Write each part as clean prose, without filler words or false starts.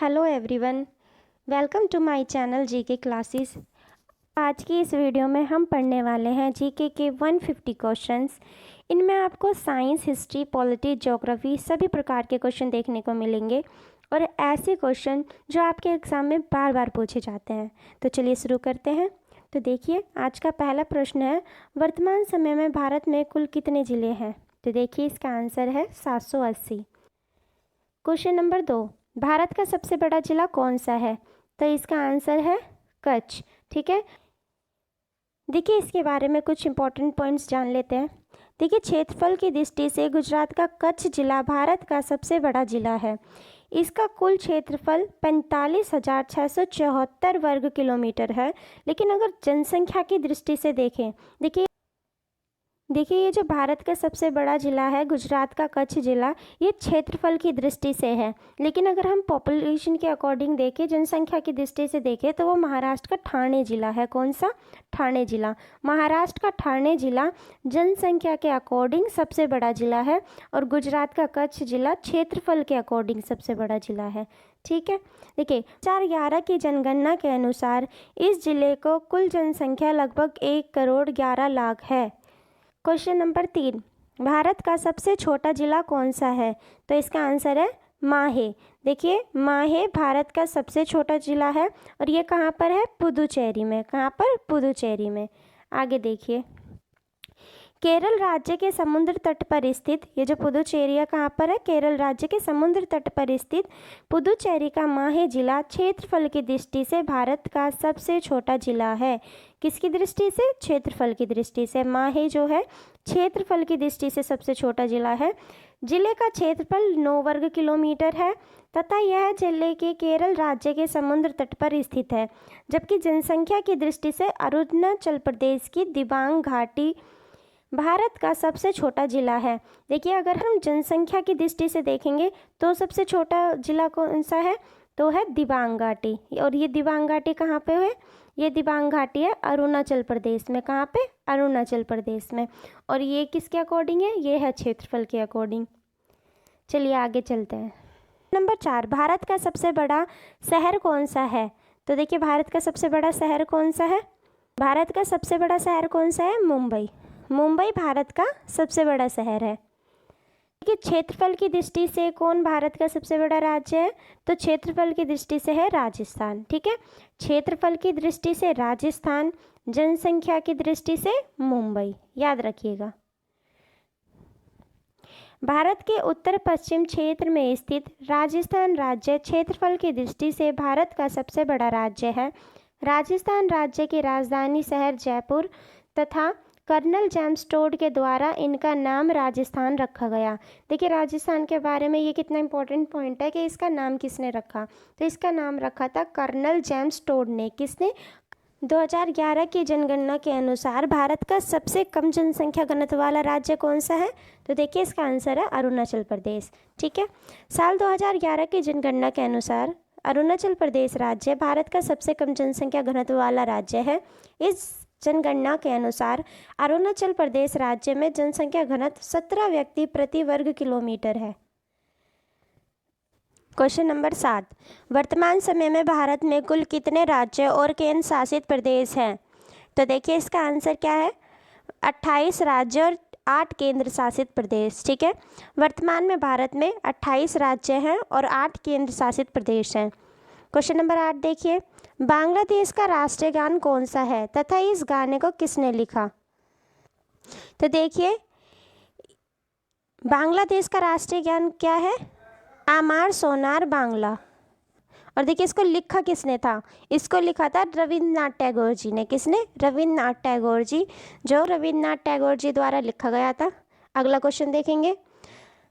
Hello everyone, welcome to my channel GK classes. आज की इस वीडियो में हम पढ़ने वाले हैं जीके के 150 क्वेश्चंस। इनमें आपको साइंस, हिस्ट्री, पॉलिटी, ज्योग्राफी सभी प्रकार के क्वेश्चन देखने को मिलेंगे और ऐसे क्वेश्चन जो आपके एग्ज़ाम में बार बार पूछे जाते हैं। तो चलिए शुरू करते हैं। तो देखिए, आज का पहला प्रश्न है, वर्तमान समय में भारत में कुल कितने ज़िले हैं? तो देखिए, इसका आंसर है 780। क्वेश्चन नंबर 2, भारत का सबसे बड़ा जिला कौन सा है? तो इसका आंसर है कच्छ। ठीक है, देखिए इसके बारे में कुछ इंपॉर्टेंट पॉइंट्स जान लेते हैं। देखिए, क्षेत्रफल की दृष्टि से गुजरात का कच्छ जिला भारत का सबसे बड़ा जिला है। इसका कुल क्षेत्रफल 45,674 वर्ग किलोमीटर है। लेकिन अगर जनसंख्या की दृष्टि से देखें, देखिए ये जो भारत का सबसे बड़ा ज़िला है गुजरात का कच्छ ज़िला, ये क्षेत्रफल की दृष्टि से है। लेकिन अगर हम पॉपुलेशन के अकॉर्डिंग देखें, जनसंख्या की दृष्टि से देखें, तो वो महाराष्ट्र का ठाणे ज़िला है। कौन सा? ठाणे ज़िला। महाराष्ट्र का ठाणे ज़िला जनसंख्या के अकॉर्डिंग सबसे बड़ा ज़िला है और गुजरात का कच्छ ज़िला क्षेत्रफल के अकॉर्डिंग सबसे बड़ा ज़िला है। ठीक है, देखिए 2011 की जनगणना के अनुसार इस ज़िले को कुल जनसंख्या लगभग 1,11,00,000 है। क्वेश्चन नंबर 3, भारत का सबसे छोटा जिला कौन सा है? तो इसका आंसर है माहे। देखिए, माहे भारत का सबसे छोटा जिला है और ये कहाँ पर है? पुदुचेरी में। कहाँ पर? पुदुचेरी में। आगे देखिए, केरल राज्य के समुद्र तट पर स्थित, ये जो पुदुचेरी है कहाँ पर है? केरल राज्य के समुद्र तट पर स्थित पुदुचेरी का माहे जिला क्षेत्रफल की दृष्टि से भारत का सबसे छोटा जिला है। किसकी दृष्टि से? क्षेत्रफल की दृष्टि से। माहे जो है क्षेत्रफल की दृष्टि से सबसे छोटा जिला है। जिले का क्षेत्रफल 9 वर्ग किलोमीटर है तथा यह जिले के केरल राज्य के समुद्र तट पर स्थित है। जबकि जनसंख्या की दृष्टि से अरुणाचल प्रदेश की दिबांग घाटी भारत का सबसे छोटा जिला है। देखिए, अगर हम जनसंख्या की दृष्टि से देखेंगे तो सबसे छोटा जिला कौन सा है? तो है दिबांग घाटी। और ये दिबांग घाटी कहाँ पे है? ये दिबांग घाटी है अरुणाचल प्रदेश में। कहाँ पे? अरुणाचल प्रदेश में। और ये किसके अकॉर्डिंग है? ये है क्षेत्रफल के अकॉर्डिंग। चलिए आगे चलते हैं। नंबर 4, भारत का सबसे बड़ा शहर कौन सा है? तो देखिए, भारत का सबसे बड़ा शहर कौन सा है? भारत का सबसे बड़ा शहर कौन सा है? मुंबई। मुंबई भारत का सबसे बड़ा शहर है। देखिए, क्षेत्रफल की दृष्टि से कौन भारत का सबसे बड़ा राज्य है? तो क्षेत्रफल की दृष्टि से है राजस्थान। ठीक है, क्षेत्रफल की दृष्टि से राजस्थान, जनसंख्या की दृष्टि से मुंबई, याद रखिएगा। भारत के उत्तर पश्चिम क्षेत्र में स्थित राजस्थान राज्य क्षेत्रफल की दृष्टि से भारत का सबसे बड़ा राज्य है। राजस्थान राज्य की राजधानी शहर जयपुर तथा कर्नल जेम्स टोड के द्वारा इनका नाम राजस्थान रखा गया। देखिए, राजस्थान के बारे में ये कितना इंपॉर्टेंट पॉइंट है कि इसका नाम किसने रखा? तो इसका नाम रखा था कर्नल जेम्स टोड ने। किसने? 2011 की जनगणना के अनुसार भारत का सबसे कम जनसंख्या घनत्व वाला राज्य कौन सा है? तो देखिए, इसका आंसर है अरुणाचल प्रदेश। ठीक है, साल 2011 की जनगणना के अनुसार अरुणाचल प्रदेश राज्य भारत का सबसे कम जनसंख्या घनत्व वाला राज्य है। इस जनगणना के अनुसार अरुणाचल प्रदेश राज्य में जनसंख्या घनत्व 17 व्यक्ति प्रति वर्ग किलोमीटर है। क्वेश्चन नंबर 7, वर्तमान समय में भारत में कुल कितने राज्य और केंद्र शासित प्रदेश हैं? तो देखिए, इसका आंसर क्या है? 28 राज्य और 8 केंद्र शासित प्रदेश। ठीक है, वर्तमान में भारत में 28 राज्य हैं और 8 केंद्र शासित प्रदेश हैं। क्वेश्चन नंबर 8 देखिए, बांग्लादेश का राष्ट्रीय गान कौन सा है तथा इस गाने को किसने लिखा? तो देखिए, बांग्लादेश का राष्ट्रीय गान क्या है? आमार सोनार बांग्ला। और देखिए, इसको लिखा किसने था? इसको लिखा था रविंद्रनाथ टैगोर जी ने। किसने? रविंद्रनाथ टैगोर जी, जो रविंद्रनाथ टैगोर जी द्वारा लिखा गया था। अगला क्वेश्चन देखेंगे,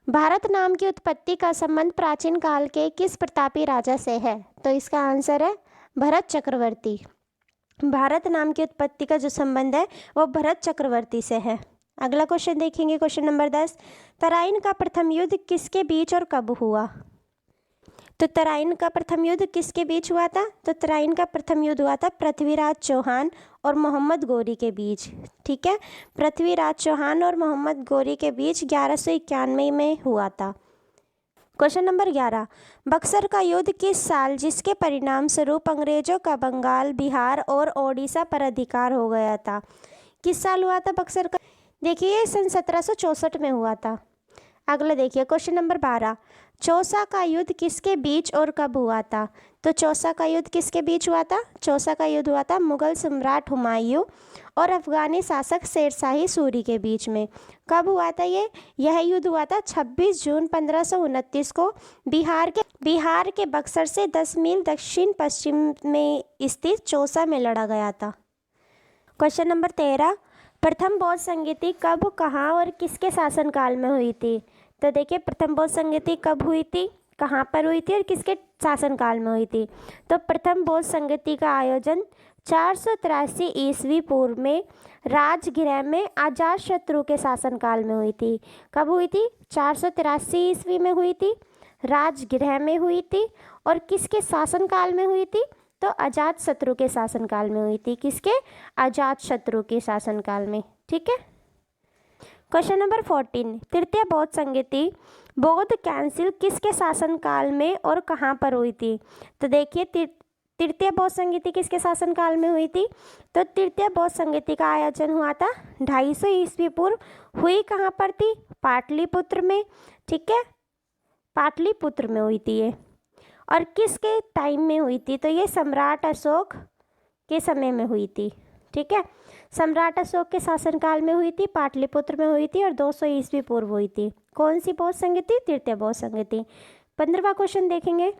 भारत नाम की उत्पत्ति का संबंध प्राचीन काल के किस प्रतापी राजा से है? तो इसका आंसर है भरत चक्रवर्ती। भारत नाम की उत्पत्ति का जो संबंध है वो भरत चक्रवर्ती से है। अगला क्वेश्चन देखेंगे, क्वेश्चन नंबर 10, तराइन का प्रथम युद्ध किसके बीच और कब हुआ? तो तराइन का प्रथम युद्ध किसके बीच हुआ था? तो तराइन का प्रथम युद्ध हुआ था पृथ्वीराज चौहान और मोहम्मद गौरी के बीच। ठीक है, पृथ्वीराज चौहान और मोहम्मद गौरी के बीच 1191 में हुआ था। क्वेश्चन नंबर 11, बक्सर का युद्ध किस साल जिसके परिणाम स्वरूप अंग्रेजों का बंगाल, बिहार और ओडिशा पर अधिकार हो गया था? किस साल हुआ था बक्सर का? देखिए सन 1764 में हुआ था। अगला देखिए क्वेश्चन नंबर 12, चौसा का युद्ध किसके बीच और कब हुआ था? तो चौसा का युद्ध किसके बीच हुआ था? चौसा का युद्ध हुआ था मुगल सम्राट हुमायूं और अफगानी शासक शेरशाही सूरी के बीच में। कब हुआ था ये? यह युद्ध हुआ था 26 जून 1529 को बिहार के बक्सर से 10 मील दक्षिण पश्चिम में स्थित चौसा में लड़ा गया था। क्वेश्चन नंबर 13, प्रथम बौद्ध संगीति कब, कहाँ और किसके शासनकाल में हुई थी? तो देखिए प्रथम बौद्ध संगीति कब हुई थी, कहाँ पर हुई थी और किसके शासनकाल में हुई थी? तो प्रथम बौद्ध संगीति का आयोजन 483 ईस्वी पूर्व में राजगृह में अजातशत्रु के शासनकाल में हुई थी। कब हुई थी? 483 ईस्वी में हुई थी, राजगृह में हुई थी और किसके शासनकाल में हुई थी? तो अजातशत्रु के शासनकाल में हुई थी। किसके? अजातशत्रु के शासनकाल में। ठीक है। क्वेश्चन नंबर 14, तृतीय बौद्ध संगीति बौद्ध काउंसिल किसके शासनकाल में और कहाँ पर हुई थी? तो देखिए तृतीय बौद्ध संगीति किसके शासनकाल में हुई थी? तो तृतीय बौद्ध संगीति का आयोजन हुआ था 250 ईस्वी पूर्व। हुई कहाँ पर थी? पाटलिपुत्र में। ठीक है, पाटलिपुत्र में हुई थी ये। और किसके टाइम में हुई थी? तो ये सम्राट अशोक के समय में हुई थी। ठीक है, सम्राट अशोक के शासनकाल में हुई थी, पाटलिपुत्र में हुई थी और 200 ईस्वी पूर्व हुई थी। कौन सी बौद्ध संगीति? तृतीय बौद्ध संगीति। 15वां क्वेश्चन देखेंगे।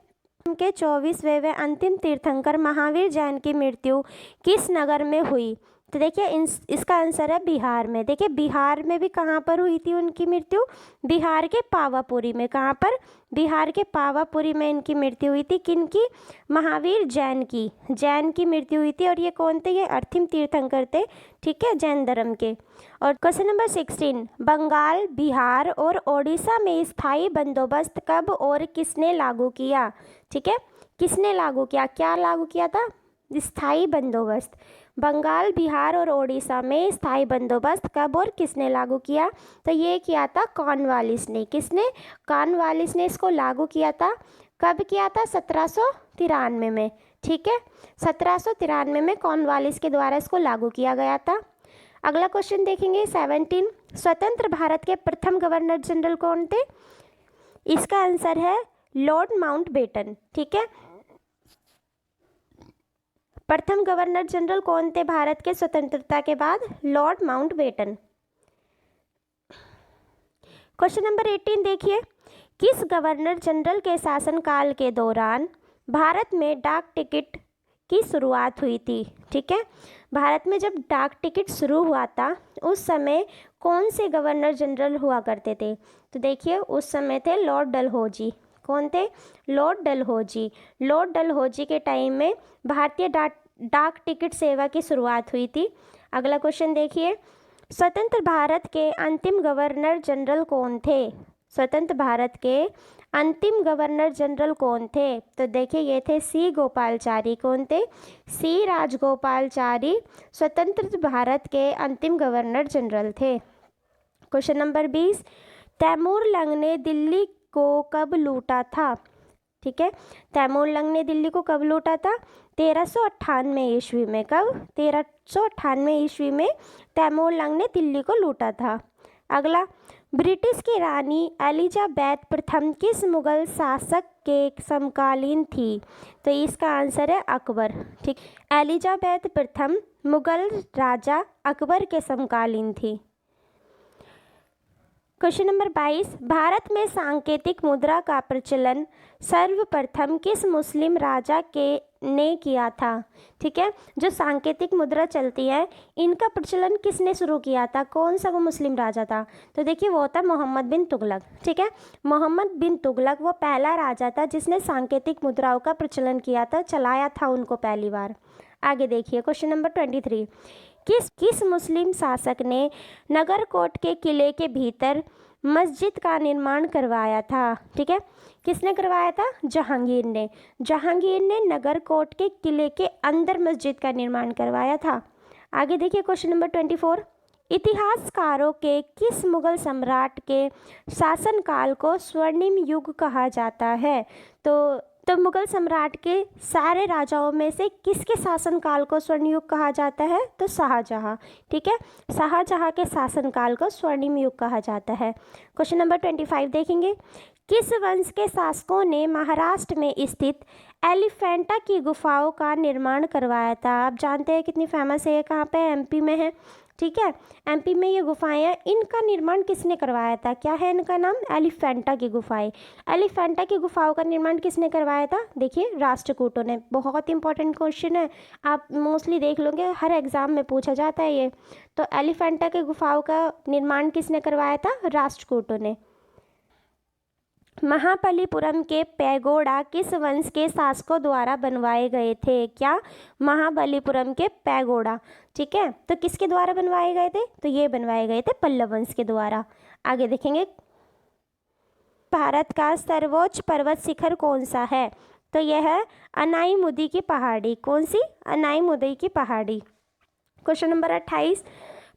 के 24वें व अंतिम तीर्थंकर महावीर जैन की मृत्यु किस नगर में हुई? तो देखिए इसका आंसर है बिहार में। देखिए बिहार में भी कहाँ पर हुई थी उनकी मृत्यु? बिहार के पावापुरी में। कहाँ पर? बिहार के पावापुरी में इनकी मृत्यु हुई थी। किनकी? महावीर जैन की मृत्यु हुई थी। और ये कौन थे? ये अंतिम तीर्थंकर थे। ठीक है, जैन धर्म के। और क्वेश्चन नंबर 16, बंगाल, बिहार और ओडिशा में स्थायी बंदोबस्त कब और किसने लागू किया? ठीक है, किसने लागू किया? क्या लागू किया था? स्थायी बंदोबस्त। बंगाल, बिहार और ओडिशा में स्थायी बंदोबस्त कब और किसने लागू किया? तो ये किया था कॉर्नवालिस ने। किसने? कॉर्नवालिस ने इसको लागू किया था। कब किया था? 1793 में। ठीक है, 1793 में कॉर्नवालिस के द्वारा इसको लागू किया गया था। अगला क्वेश्चन देखेंगे 17, स्वतंत्र भारत के प्रथम गवर्नर जनरल कौन थे? इसका आंसर है लॉर्ड माउंटबेटन। ठीक है, प्रथम गवर्नर जनरल कौन थे भारत के स्वतंत्रता के बाद? Lord Mountbatten. क्वेश्चन नंबर 18 देखिए, किस गवर्नर जनरल के शासनकाल के दौरान भारत में डाक टिकट की शुरुआत हुई थी? ठीक है, भारत में जब डाक टिकट शुरू हुआ था उस समय कौन से गवर्नर जनरल हुआ करते थे? तो देखिए उस समय थे लॉर्ड डलहौजी। कौन थे? लॉर्ड डलहौजी। लॉर्ड डलहौजी के टाइम में भारतीय डाक टिकट सेवा की शुरुआत हुई थी। अगला क्वेश्चन देखिए, स्वतंत्र भारत के अंतिम गवर्नर जनरल कौन थे? स्वतंत्र भारत के अंतिम गवर्नर जनरल कौन थे? तो देखिए ये थे सी गोपालचारी। कौन थे? सी राजगोपालचारी स्वतंत्र भारत के अंतिम गवर्नर जनरल थे। क्वेश्चन नंबर 20, तैमूर लंग ने दिल्ली को कब लूटा था? ठीक है, तैमूर लंग ने दिल्ली को कब लूटा था? 1398 ईस्वी में। कब? 1398 ईस्वी में तैमूर लंग ने दिल्ली को लूटा था। अगला, ब्रिटिश की रानी एलिजाबेथ प्रथम किस मुगल शासक के समकालीन थी? तो इसका आंसर है अकबर। ठीक, एलिजाबेथ प्रथम मुगल राजा अकबर के समकालीन थी। क्वेश्चन नंबर 22, भारत में सांकेतिक मुद्रा का प्रचलन सर्वप्रथम किस मुस्लिम राजा ने किया था? ठीक है, जो सांकेतिक मुद्रा चलती है इनका प्रचलन किसने शुरू किया था? कौन सा वो मुस्लिम राजा था? तो देखिए वो था मोहम्मद बिन तुगलक। ठीक है, मोहम्मद बिन तुगलक वो पहला राजा था जिसने सांकेतिक मुद्राओं का प्रचलन किया था, चलाया था उनको पहली बार। आगे देखिए क्वेश्चन नंबर 23, किस मुस्लिम शासक ने नगरकोट के किले के भीतर मस्जिद का निर्माण करवाया था? ठीक है, किसने करवाया था? जहांगीर ने। जहांगीर ने नगरकोट के किले के अंदर मस्जिद का निर्माण करवाया था। आगे देखिए क्वेश्चन नंबर 24, इतिहासकारों के किस मुगल सम्राट के शासनकाल को स्वर्णिम युग कहा जाता है? तो मुगल सम्राट के सारे राजाओं में से किसके शासनकाल को स्वर्ण युग कहा जाता है? तो शाहजहाँ। ठीक है, शाहजहाँ के शासनकाल को स्वर्णिम युग कहा जाता है। क्वेश्चन नंबर 25 देखेंगे। किस वंश के शासकों ने महाराष्ट्र में स्थित एलिफेंटा की गुफाओं का निर्माण करवाया था? आप जानते हैं कितनी फेमस है, ये कहाँ पे? एमपी में है। ठीक है, एमपी में ये गुफाएं हैं। इनका निर्माण किसने करवाया था? क्या है इनका नाम? एलिफेंटा की गुफाएं। एलिफेंटा की गुफाओं का निर्माण किसने करवाया था? देखिए, राष्ट्रकूटों ने। बहुत इंपॉर्टेंट क्वेश्चन है, आप मोस्टली देख लोगे, हर एग्जाम में पूछा जाता है ये। तो एलिफेंटा की गुफाओं का निर्माण किसने करवाया था? राष्ट्रकूटों ने। महाबलीपुरम के पैगोडा किस वंश के शासकों द्वारा बनवाए गए थे? क्या? महाबलीपुरम के पैगोडा। ठीक है, तो किसके द्वारा बनवाए गए थे? तो ये बनवाए गए थे पल्लव वंश के द्वारा। आगे देखेंगे, भारत का सर्वोच्च पर्वत शिखर कौन सा है? तो यह है अनाईमुदी की पहाड़ी। कौन सी? अनाईमुदी की पहाड़ी। क्वेश्चन नंबर 28,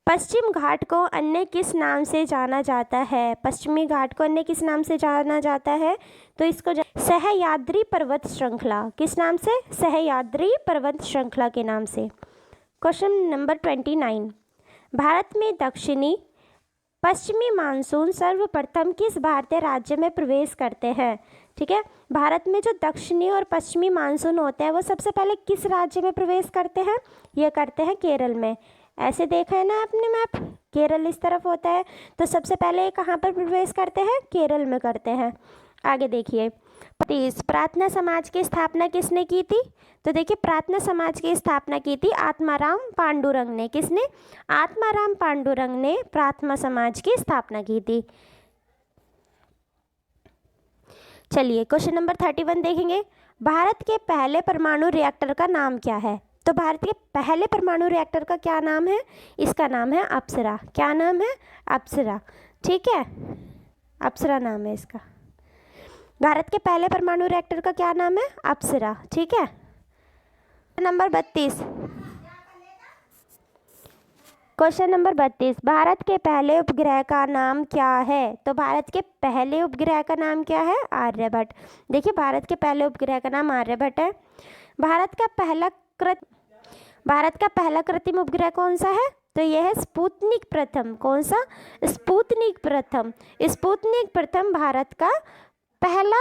पश्चिम घाट को अन्य किस नाम से जाना जाता है? पश्चिमी घाट को अन्य किस नाम से जाना जाता है? तो इसको सह्याद्री पर्वत श्रृंखला। किस नाम से? सह्याद्री पर्वत श्रृंखला के नाम से। क्वेश्चन नंबर 29, भारत में दक्षिणी पश्चिमी मानसून सर्वप्रथम किस भारतीय राज्य में प्रवेश करते हैं? ठीक है, भारत में जो दक्षिणी और पश्चिमी मानसून होते हैं वो सबसे पहले किस राज्य में प्रवेश करते हैं? ये करते हैं केरल में। ऐसे देखा है ना आपने मैप, केरल इस तरफ होता है, तो सबसे पहले कहाँ पर प्रवेश करते हैं? केरल में करते हैं। आगे देखिए, प्रार्थना समाज की स्थापना किसने की थी? तो देखिए, प्रार्थना समाज की स्थापना की थी आत्माराम पांडुरंग ने। किसने? आत्माराम पांडुरंग ने प्रार्थना समाज की स्थापना की थी। चलिए, क्वेश्चन नंबर 31 देखेंगे। भारत के पहले परमाणु रिएक्टर का नाम क्या है? तो भारत के पहले परमाणु रिएक्टर का क्या नाम है? इसका नाम है अप्सरा। क्या नाम है? अप्सरा। ठीक है, अप्सरा नाम है इसका। भारत के पहले परमाणु रिएक्टर का क्या नाम है? अप्सरा। ठीक है, नंबर 32, क्वेश्चन नंबर 32, भारत के पहले उपग्रह का नाम क्या है? तो भारत के पहले उपग्रह का नाम क्या है? आर्यभट्ट। देखिए, भारत के पहले उपग्रह का नाम आर्यभट्ट है। भारत का पहला कृत्रिम उपग्रह कौन सा है? तो यह है स्पुतनिक प्रथम। कौन सा? स्पुतनिक प्रथम। स्पुतनिक प्रथम भारत का पहला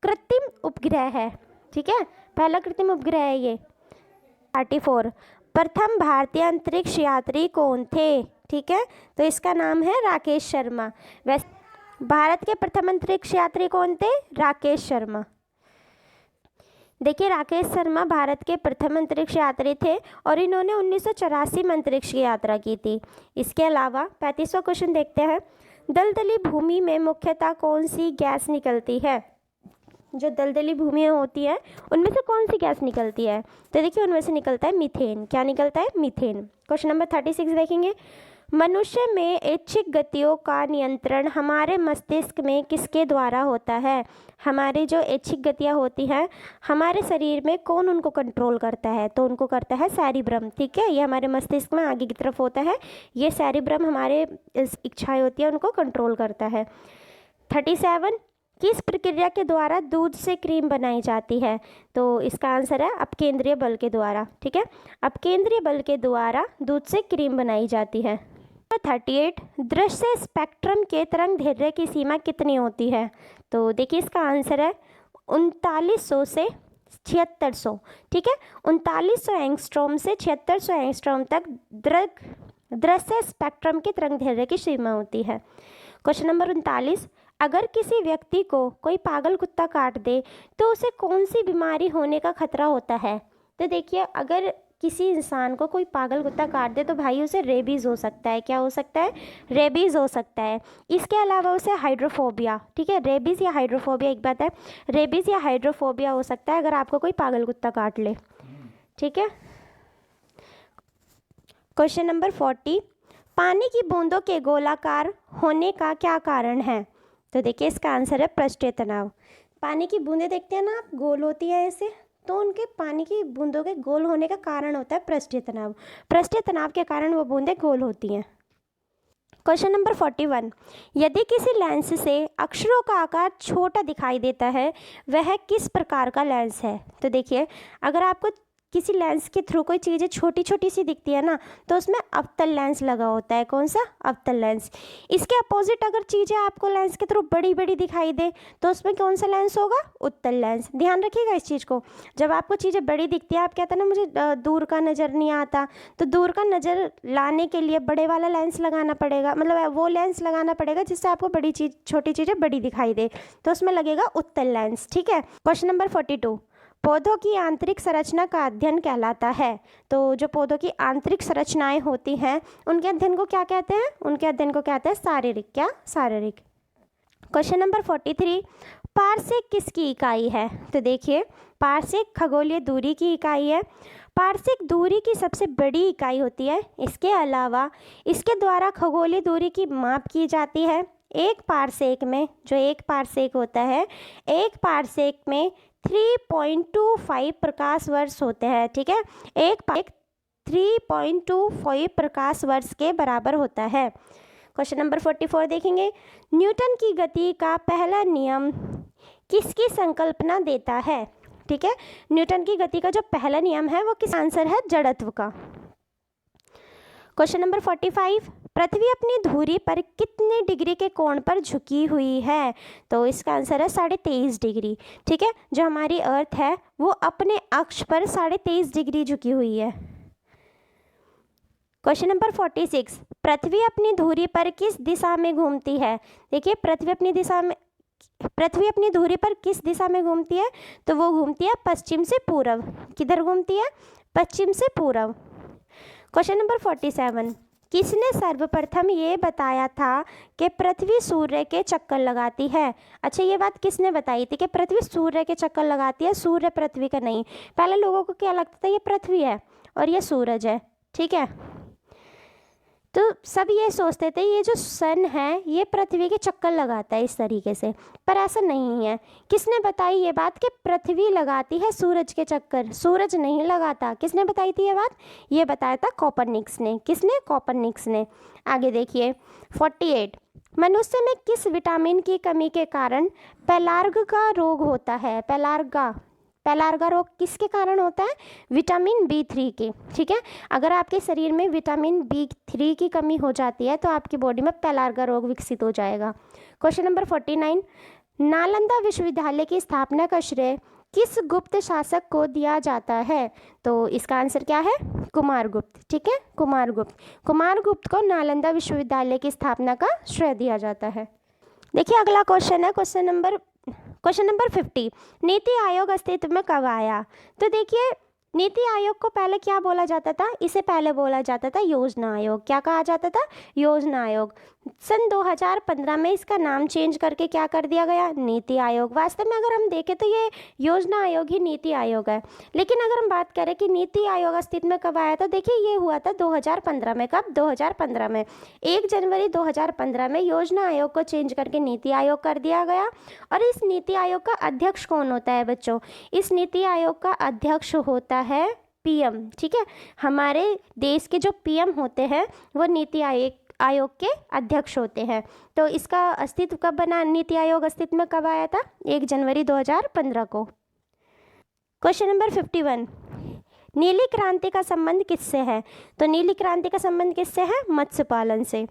कृत्रिम उपग्रह है। ठीक है, पहला कृत्रिम उपग्रह है ये। 34, प्रथम भारतीय अंतरिक्ष यात्री कौन थे? ठीक है, तो इसका नाम है राकेश शर्मा। वैसे भारत के प्रथम अंतरिक्ष यात्री कौन थे? राकेश शर्मा। देखिए, राकेश शर्मा भारत के प्रथम अंतरिक्ष यात्री थे और इन्होंने 1984 में अंतरिक्ष की यात्रा की थी। इसके अलावा 35वां क्वेश्चन देखते हैं। दलदली भूमि में मुख्यतः कौन सी गैस निकलती है? जो दलदली भूमियाँ होती है उनमें से कौन सी गैस निकलती है? तो देखिए, उनमें से निकलता है मीथेन। क्या निकलता है? मीथेन। क्वेश्चन नंबर 36 देखेंगे। मनुष्य में ऐच्छिक गतियों का नियंत्रण हमारे मस्तिष्क में किसके द्वारा होता है? हमारी जो ऐच्छिक गतियाँ होती हैं हमारे शरीर में, कौन उनको कंट्रोल करता है? तो उनको करता है सेरिब्रम। ठीक है, ये हमारे मस्तिष्क में आगे की तरफ होता है। ये सेरिब्रम हमारे इच्छाएं होती है उनको कंट्रोल करता है। 37, किस प्रक्रिया के द्वारा दूध से क्रीम बनाई जाती है? तो इसका आंसर है अपकेंद्रीय बल के द्वारा। ठीक है, अपकेंद्रीय बल के द्वारा दूध से क्रीम बनाई जाती है। 38, दृश्य स्पेक्ट्रम के तरंग दैर्ध्य की सीमा कितनी होती है? तो देखिए, इसका आंसर है 3900 से 7600। ठीक है, 3900 एंगस्ट्रॉम से 7600 एंगस्ट्रॉम तक दृश्य स्पेक्ट्रम के तरंग दैर्ध्य की सीमा होती है। क्वेश्चन नंबर 39, अगर किसी व्यक्ति को कोई पागल कुत्ता काट दे तो उसे कौन सी बीमारी होने का खतरा होता है? तो देखिए, अगर किसी इंसान को कोई पागल कुत्ता काट दे तो भाई उसे रेबीज़ हो सकता है। क्या हो सकता है? रेबीज़ हो सकता है। इसके अलावा उसे हाइड्रोफोबिया, ठीक है, रेबीज़ या हाइड्रोफोबिया एक बात है, रेबीज़ या हाइड्रोफोबिया हो सकता है अगर आपको कोई पागल कुत्ता काट ले। ठीक है, क्वेश्चन नंबर 40, पानी की बूंदों के गोलाकार होने का क्या कारण है? तो देखिए, इसका आंसर है पृष्ठीय तनाव। पानी की बूंदें देखते हैं ना आप, गोल होती है ऐसे, तो उनके पानी की बूंदों के गोल होने का कारण होता है पृष्ठीय तनाव। पृष्ठीय तनाव के कारण वो बूंदें गोल होती हैं। क्वेश्चन नंबर 41, यदि किसी लेंस से अक्षरों का आकार छोटा दिखाई देता है वह किस प्रकार का लेंस है। तो देखिए, अगर आपको किसी लेंस के थ्रू कोई चीज़ें छोटी छोटी सी दिखती है ना, तो उसमें अवतल लेंस लगा होता है। कौन सा? अवतल लेंस। इसके अपोजिट अगर चीज़ें आपको लेंस के थ्रू बड़ी बड़ी दिखाई दे तो उसमें कौन सा लेंस होगा? उत्तल लेंस। ध्यान रखिएगा इस चीज़ को। जब आपको चीज़ें बड़ी दिखती है, आप कहते हैं ना मुझे दूर का नज़र नहीं आता, तो दूर का नज़र लाने के लिए बड़े वाला लेंस लगाना पड़ेगा, मतलब वो लेंस लगाना पड़ेगा जिससे आपको बड़ी चीज़ छोटी चीज़ें बड़ी दिखाई दे, तो उसमें लगेगा उत्तल लेंस। ठीक है। क्वेश्चन नंबर 42, पौधों की आंतरिक संरचना का अध्ययन कहलाता है। तो जो पौधों की आंतरिक संरचनाएं होती हैं उनके अध्ययन को क्या कहते हैं? उनके अध्ययन को कहते हैं शारीरिक। क्या? शारीरिक। क्वेश्चन नंबर 43, पारसेक किसकी इकाई है? तो देखिए, पारसेक खगोलीय दूरी की इकाई है। पारसेक दूरी की सबसे बड़ी इकाई होती है। इसके अलावा इसके द्वारा खगोलीय दूरी की माप की जाती है। एक पारसेक में, जो एक पारसेक होता है, एक पारसेक में 3.25 प्रकाश वर्ष होते हैं। ठीक है, एक 3.25 प्रकाश वर्ष के बराबर होता है। क्वेश्चन नंबर 44 देखेंगे, न्यूटन की गति का पहला नियम किसकी संकल्पना देता है? ठीक है, न्यूटन की गति का जो पहला नियम है वो किस? आंसर है जड़त्व का। क्वेश्चन नंबर 45, पृथ्वी अपनी धुरी पर कितने डिग्री के कोण पर झुकी हुई है? तो इसका आंसर है 23.5 डिग्री। ठीक है, जो हमारी अर्थ है वो अपने अक्ष पर 23.5 डिग्री झुकी हुई है। क्वेश्चन नंबर 46, पृथ्वी अपनी धुरी पर किस दिशा में घूमती है? देखिए, पृथ्वी अपनी धुरी पर किस दिशा में घूमती है? तो वो घूमती है पश्चिम से पूर्व। किधर घूमती है? पश्चिम से पूर्व। क्वेश्चन नंबर 47, किसने सर्वप्रथम ये बताया था कि पृथ्वी सूर्य के चक्कर लगाती है? अच्छा, ये बात किसने बताई थी कि पृथ्वी सूर्य के चक्कर लगाती है, सूर्य पृथ्वी का नहीं? पहले लोगों को क्या लगता था, ये पृथ्वी है और ये सूरज है। ठीक है, तो सब ये सोचते थे ये जो सन है ये पृथ्वी के चक्कर लगाता है इस तरीके से, पर ऐसा नहीं है। किसने बताई ये बात कि पृथ्वी लगाती है सूरज के चक्कर? सूरज नहीं लगाता। किसने बताई थी ये बात? ये बताया था कोपरनिकस ने। किसने? कोपरनिकस ने। आगे देखिए 48, मनुष्य में किस विटामिन की कमी के कारण पेलार्गा रोग होता है? पेलार्गा रोग किसके कारण होता है? विटामिन B3 के। ठीक है, अगर आपके शरीर में विटामिन B3 की कमी हो जाती है तो आपकी बॉडी में पेलार्गा रोग विकसित हो जाएगा। क्वेश्चन नंबर 49, नालंदा विश्वविद्यालय की स्थापना का श्रेय किस गुप्त शासक को दिया जाता है? तो इसका आंसर क्या है? कुमारगुप्त। ठीक है, कुमारगुप्त को नालंदा विश्वविद्यालय की स्थापना का श्रेय दिया जाता है। देखिए, अगला क्वेश्चन है क्वेश्चन नंबर 50, नीति आयोग अस्तित्व में कब आया? तो देखिए, नीति आयोग को पहले क्या बोला जाता था? इसे पहले बोला जाता था योजना आयोग। क्या कहा जाता था? योजना आयोग। सन 2015 में इसका नाम चेंज करके क्या कर दिया गया? नीति आयोग। वास्तव में अगर हम देखें तो ये योजना आयोग ही नीति आयोग है, लेकिन अगर हम बात करें कि नीति आयोग अस्तित्व में कब आया, तो देखिए ये हुआ था 2015 में। कब? 2015 में। 1 जनवरी 2015 में योजना आयोग को चेंज करके नीति आयोग कर दिया गया। और इस नीति आयोग का अध्यक्ष कौन होता है बच्चों? इस नीति आयोग का अध्यक्ष होता है PM। ठीक है, हमारे देश के जो PM होते हैं वो नीति आयोग के अध्यक्ष होते हैं। तो इसका अस्तित्व कब बना? नीति आयोग अस्तित्व में कब आया था? 1 जनवरी 2015 को। क्वेश्चन नंबर 51, नीली क्रांति का संबंध किससे है? तो नीली क्रांति का संबंध किससे है? मत्स्य पालन से।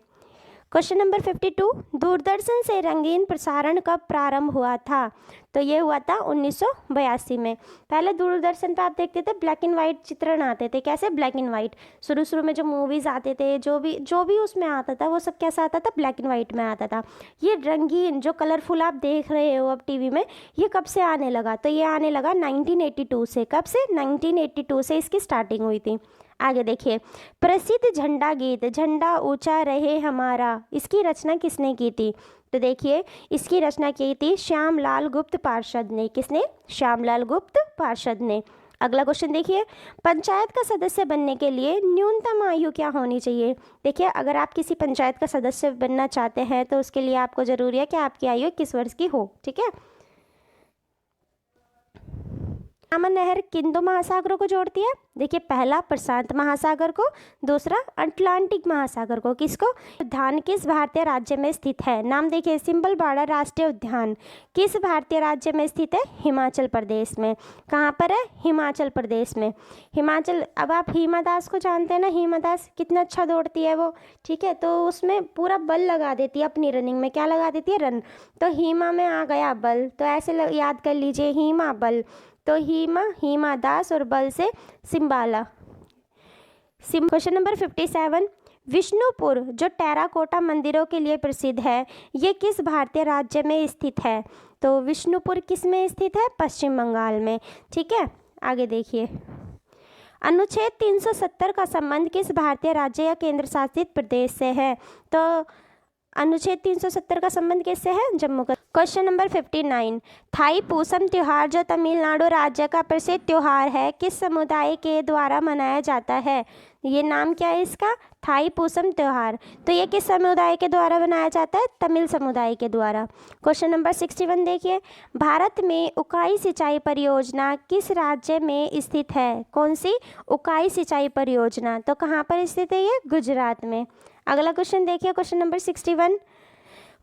क्वेश्चन नंबर 52, दूरदर्शन से रंगीन प्रसारण कब प्रारंभ हुआ था? तो ये हुआ था 1982 में। पहले दूरदर्शन पे आप देखते थे ब्लैक एंड वाइट चित्रण आते थे। कैसे? Black and white. शुरू में जो मूवीज़ आते थे, जो भी उसमें आता था वो सब कैसा आता था? ब्लैक एंड वाइट में आता था। ये रंगीन जो कलरफुल आप देख रहे हो अब टीवी में, ये कब से आने लगा? तो ये आने लगा 1982 से। कब से? 1982 से इसकी स्टार्टिंग हुई थी। आगे देखिए, प्रसिद्ध झंडा गीत झंडा ऊंचा रहे हमारा, इसकी रचना किसने की थी? तो देखिए, इसकी रचना की थी श्यामलाल गुप्त पार्षद ने। किसने? श्यामलाल गुप्त पार्षद ने। अगला क्वेश्चन देखिए, पंचायत का सदस्य बनने के लिए न्यूनतम आयु क्या होनी चाहिए? देखिए, अगर आप किसी पंचायत का सदस्य बनना चाहते हैं तो उसके लिए आपको जरूरी है कि आपकी आयु 21 वर्ष की हो। ठीक है, रामन नहर किन दो महासागरों को जोड़ती है? देखिए पहला प्रशांत महासागर को, दूसरा अटलांटिक महासागर को। किसको? उद्यान किस भारतीय राज्य में स्थित है? नाम देखिए, सिंबलबाड़ा राष्ट्रीय उद्यान किस भारतीय राज्य में स्थित है? हिमाचल प्रदेश में। कहाँ पर है? हिमाचल प्रदेश में। हिमाचल, अब आप हिमा दास को जानते हैं ना, हिमा दास कितना अच्छा दौड़ती है वो, ठीक है, तो उसमें पूरा बल लगा देती है अपनी रनिंग में। क्या लगा देती है? रन। तो हिमा में आ गया बल, तो ऐसे याद कर लीजिए, हिमा बल, तो हिमा दास और बल से सिंबाला। क्वेश्चन नंबर 57, विष्णुपुर जो टेराकोटा मंदिरों के लिए प्रसिद्ध है, ये किस भारतीय राज्य में स्थित है? तो विष्णुपुर किस में स्थित है? पश्चिम बंगाल में। ठीक है, आगे देखिए, अनुच्छेद 370 का संबंध किस भारतीय राज्य या केंद्र शासित प्रदेश से है? तो अनुच्छेद 370 का संबंध किससे है? जम्मू का। क्वेश्चन नंबर 59, थाई पूसम त्योहार जो तमिलनाडु राज्य का प्रसिद्ध त्योहार है, किस समुदाय के द्वारा मनाया जाता है? ये नाम क्या है इसका? थाई पूसम त्योहार। तो ये किस समुदाय के द्वारा मनाया जाता है? तमिल समुदाय के द्वारा। क्वेश्चन नंबर 61 देखिए, भारत में उकाई सिंचाई परियोजना किस राज्य में स्थित है? कौन सी? उकाई सिंचाई परियोजना। तो कहाँ पर स्थित है ये? गुजरात में। अगला क्वेश्चन देखिए, क्वेश्चन नंबर 61,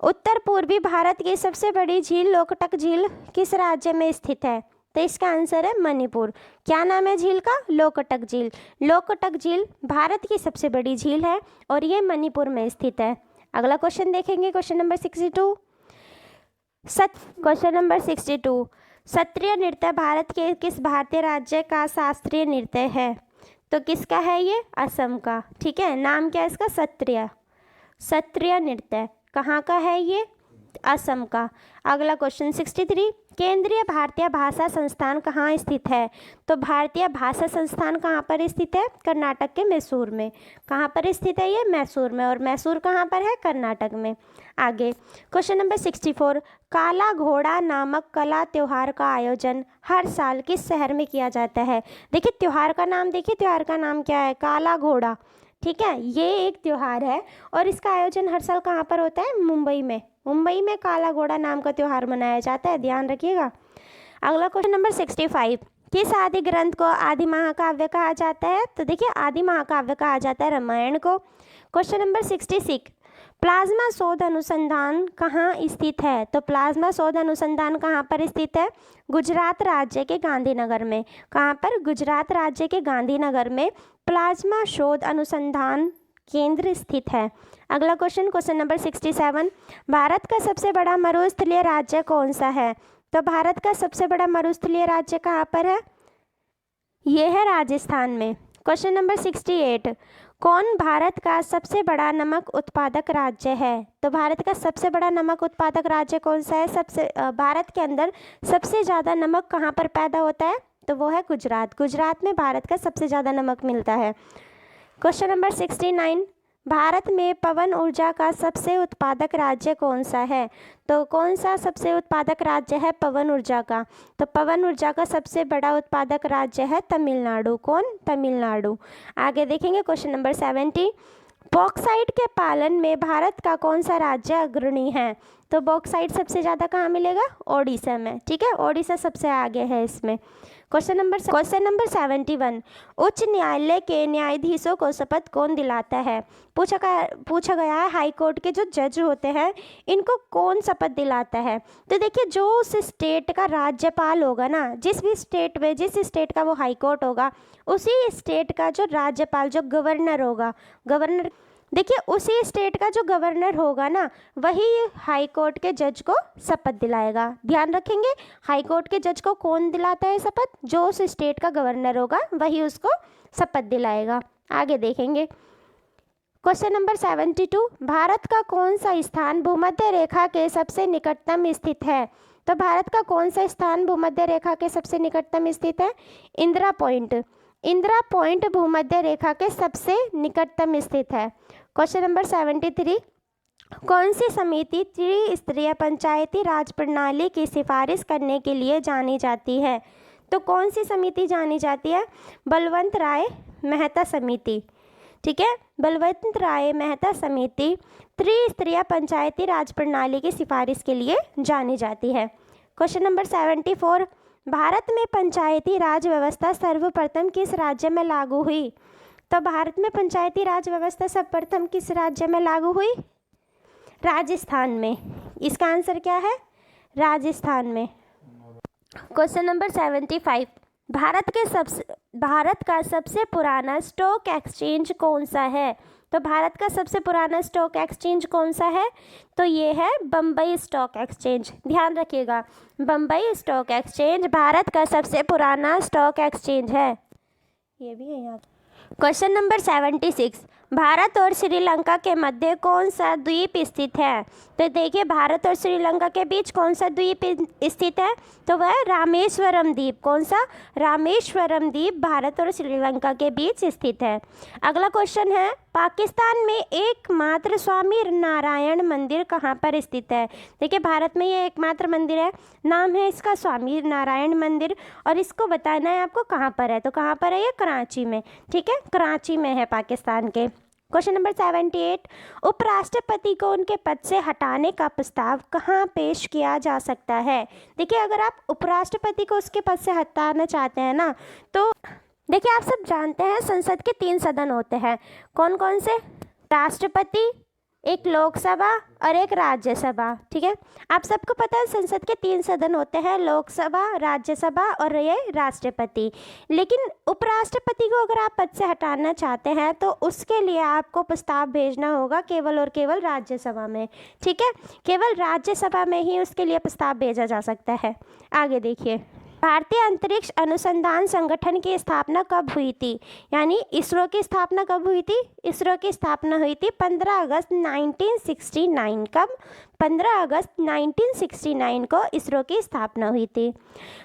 उत्तर पूर्वी भारत की सबसे बड़ी झील लोकटक झील किस राज्य में स्थित है? तो इसका आंसर है मणिपुर। क्या नाम है झील का? लोकटक झील। लोकटक झील भारत की सबसे बड़ी झील है और ये मणिपुर में स्थित है। अगला क्वेश्चन देखेंगे, question number 62। Question number 62, Sattriya नृत्य भारत के किस भारतीय राज्य का शास्त्रीय नृत्य है? तो किसका है ये? असम का। ठीक है, नाम क्या है इसका? सत्रिय नृत्य। कहाँ का है ये? असम का। अगला क्वेश्चन 63, केंद्रीय भारतीय भाषा संस्थान कहाँ स्थित है? तो भारतीय भाषा संस्थान कहाँ पर स्थित है? कर्नाटक के मैसूर में। कहाँ पर स्थित है ये? मैसूर में। और मैसूर कहाँ पर है? कर्नाटक में। आगे क्वेश्चन नंबर 64, काला घोड़ा नामक कला त्योहार का आयोजन हर साल किस शहर में किया जाता है? देखिए त्योहार का नाम, देखिए त्योहार का नाम क्या है? काला घोड़ा। ठीक है, ये एक त्योहार है और इसका आयोजन हर साल कहाँ पर होता है? मुंबई में। मुंबई में काला घोड़ा नाम का त्योहार मनाया जाता है, ध्यान रखिएगा। अगला क्वेश्चन नंबर 65, किस आदि ग्रंथ को आदि महाकाव्य कहा जाता है? तो देखिए आदि महाकाव्य कहा जाता है रामायण को। क्वेश्चन नंबर 66, प्लाज्मा शोध अनुसंधान कहाँ स्थित है? तो प्लाज्मा शोध अनुसंधान कहाँ पर स्थित है? गुजरात राज्य के गांधीनगर में। कहाँ पर? गुजरात राज्य के गांधीनगर में प्लाज्मा शोध अनुसंधान केंद्र स्थित है। अगला क्वेश्चन, क्वेश्चन नंबर 67, भारत का सबसे बड़ा मरुस्थलीय राज्य कौन सा है? तो भारत का सबसे बड़ा मरुस्थलीय राज्य कहाँ पर है? ये है राजस्थान में। क्वेश्चन नंबर 68, कौन भारत का सबसे बड़ा नमक उत्पादक राज्य है? तो भारत का सबसे बड़ा नमक उत्पादक राज्य कौन सा है? भारत के अंदर सबसे ज़्यादा नमक कहाँ पर पैदा होता है? तो वो है गुजरात। गुजरात में भारत का सबसे ज़्यादा नमक मिलता है। क्वेश्चन नंबर 69, भारत में पवन ऊर्जा का सबसे उत्पादक राज्य कौन सा है? तो कौन सा सबसे उत्पादक राज्य है पवन ऊर्जा का? तो पवन ऊर्जा का सबसे बड़ा उत्पादक राज्य है तमिलनाडु। कौन? तमिलनाडु। आगे देखेंगे क्वेश्चन नंबर 70, बॉक्साइट के पालन में भारत का कौन सा राज्य अग्रणी है? तो बॉक्साइट सबसे ज़्यादा कहाँ मिलेगा? ओडिशा में। ठीक है, ओडिशा सबसे आगे है इसमें। क्वेश्चन नंबर 71, उच्च न्यायालय के न्यायाधीशों को शपथ कौन दिलाता है? पूछा गया है हाई कोर्ट के जो जज होते हैं इनको कौन शपथ दिलाता है? तो देखिए जो उस स्टेट का राज्यपाल होगा ना, जिस भी स्टेट में जिस स्टेट का वो हाई कोर्ट होगा, उसी स्टेट का जो राज्यपाल, जो गवर्नर होगा, गवर्नर, देखिए उसी स्टेट का जो गवर्नर होगा ना, वही हाई कोर्ट के जज को शपथ दिलाएगा। ध्यान रखेंगे, हाई कोर्ट के जज को कौन दिलाता है शपथ? जो उस स्टेट का गवर्नर होगा वही उसको शपथ दिलाएगा। आगे देखेंगे क्वेश्चन नंबर 72, भारत का कौन सा स्थान भूमध्य रेखा के सबसे निकटतम स्थित है? तो भारत का कौन सा स्थान भूमध्य रेखा के सबसे निकटतम स्थित है? इंदिरा पॉइंट। इंदिरा पॉइंट भूमध्य रेखा के सबसे निकटतम स्थित है। क्वेश्चन नंबर 73, कौन सी समिति त्रिस्तरीय पंचायती राज प्रणाली की सिफारिश करने के लिए जानी जाती है? तो कौन सी समिति जानी जाती है? बलवंत राय मेहता समिति। ठीक है, बलवंत राय मेहता समिति त्रिस्तरीय पंचायती राज प्रणाली की सिफारिश के लिए जानी जाती है। क्वेश्चन नंबर 74, भारत में पंचायती राज व्यवस्था सर्वप्रथम किस राज्य में लागू हुई? तो भारत में पंचायती राज व्यवस्था सर्वप्रथम किस राज्य में लागू हुई? राजस्थान में। इसका आंसर क्या है? राजस्थान में। क्वेश्चन नंबर 75, भारत का सबसे पुराना स्टॉक एक्सचेंज कौन सा है? तो भारत का सबसे पुराना स्टॉक एक्सचेंज कौन सा है? तो ये है बम्बई स्टॉक एक्सचेंज। ध्यान रखिएगा, बम्बई स्टॉक एक्सचेंज भारत का सबसे पुराना स्टॉक एक्सचेंज है। ये भी है यहाँ। क्वेश्चन नंबर 76, भारत और श्रीलंका के मध्य कौन सा द्वीप स्थित है? तो देखिए, भारत और श्रीलंका के बीच कौन सा द्वीप स्थित है? तो वह रामेश्वरम द्वीप। कौन सा? रामेश्वरम द्वीप भारत और श्रीलंका के बीच स्थित है। अगला क्वेश्चन है, पाकिस्तान में एकमात्र स्वामी नारायण मंदिर कहाँ पर स्थित है? देखिए, भारत में ये एकमात्र मंदिर है, नाम है इसका स्वामी नारायण मंदिर, और इसको बताना है आपको कहाँ पर है। तो कहाँ पर है ये? कराची में। ठीक है, कराची में है पाकिस्तान के। क्वेश्चन नंबर 78, उपराष्ट्रपति को उनके पद से हटाने का प्रस्ताव कहाँ पेश किया जा सकता है? देखिए, अगर आप उपराष्ट्रपति को उसके पद से हटाना चाहते हैं ना, तो देखिए, आप सब जानते हैं संसद के 3 सदन होते हैं। कौन कौन से? राष्ट्रपति, एक लोकसभा और एक राज्यसभा। ठीक है, आप सबको पता है संसद के 3 सदन होते हैं, लोकसभा, राज्यसभा और ये राष्ट्रपति। लेकिन उपराष्ट्रपति को अगर आप पद से हटाना चाहते हैं तो उसके लिए आपको प्रस्ताव भेजना होगा केवल और केवल राज्यसभा में। ठीक है, केवल राज्यसभा में ही उसके लिए प्रस्ताव भेजा जा सकता है। आगे देखिए, भारतीय अंतरिक्ष अनुसंधान संगठन की स्थापना कब हुई थी? यानी इसरो की स्थापना कब हुई थी? इसरो की स्थापना हुई थी 15 अगस्त 1969। कब? 15 अगस्त 1969 को इसरो की स्थापना हुई थी।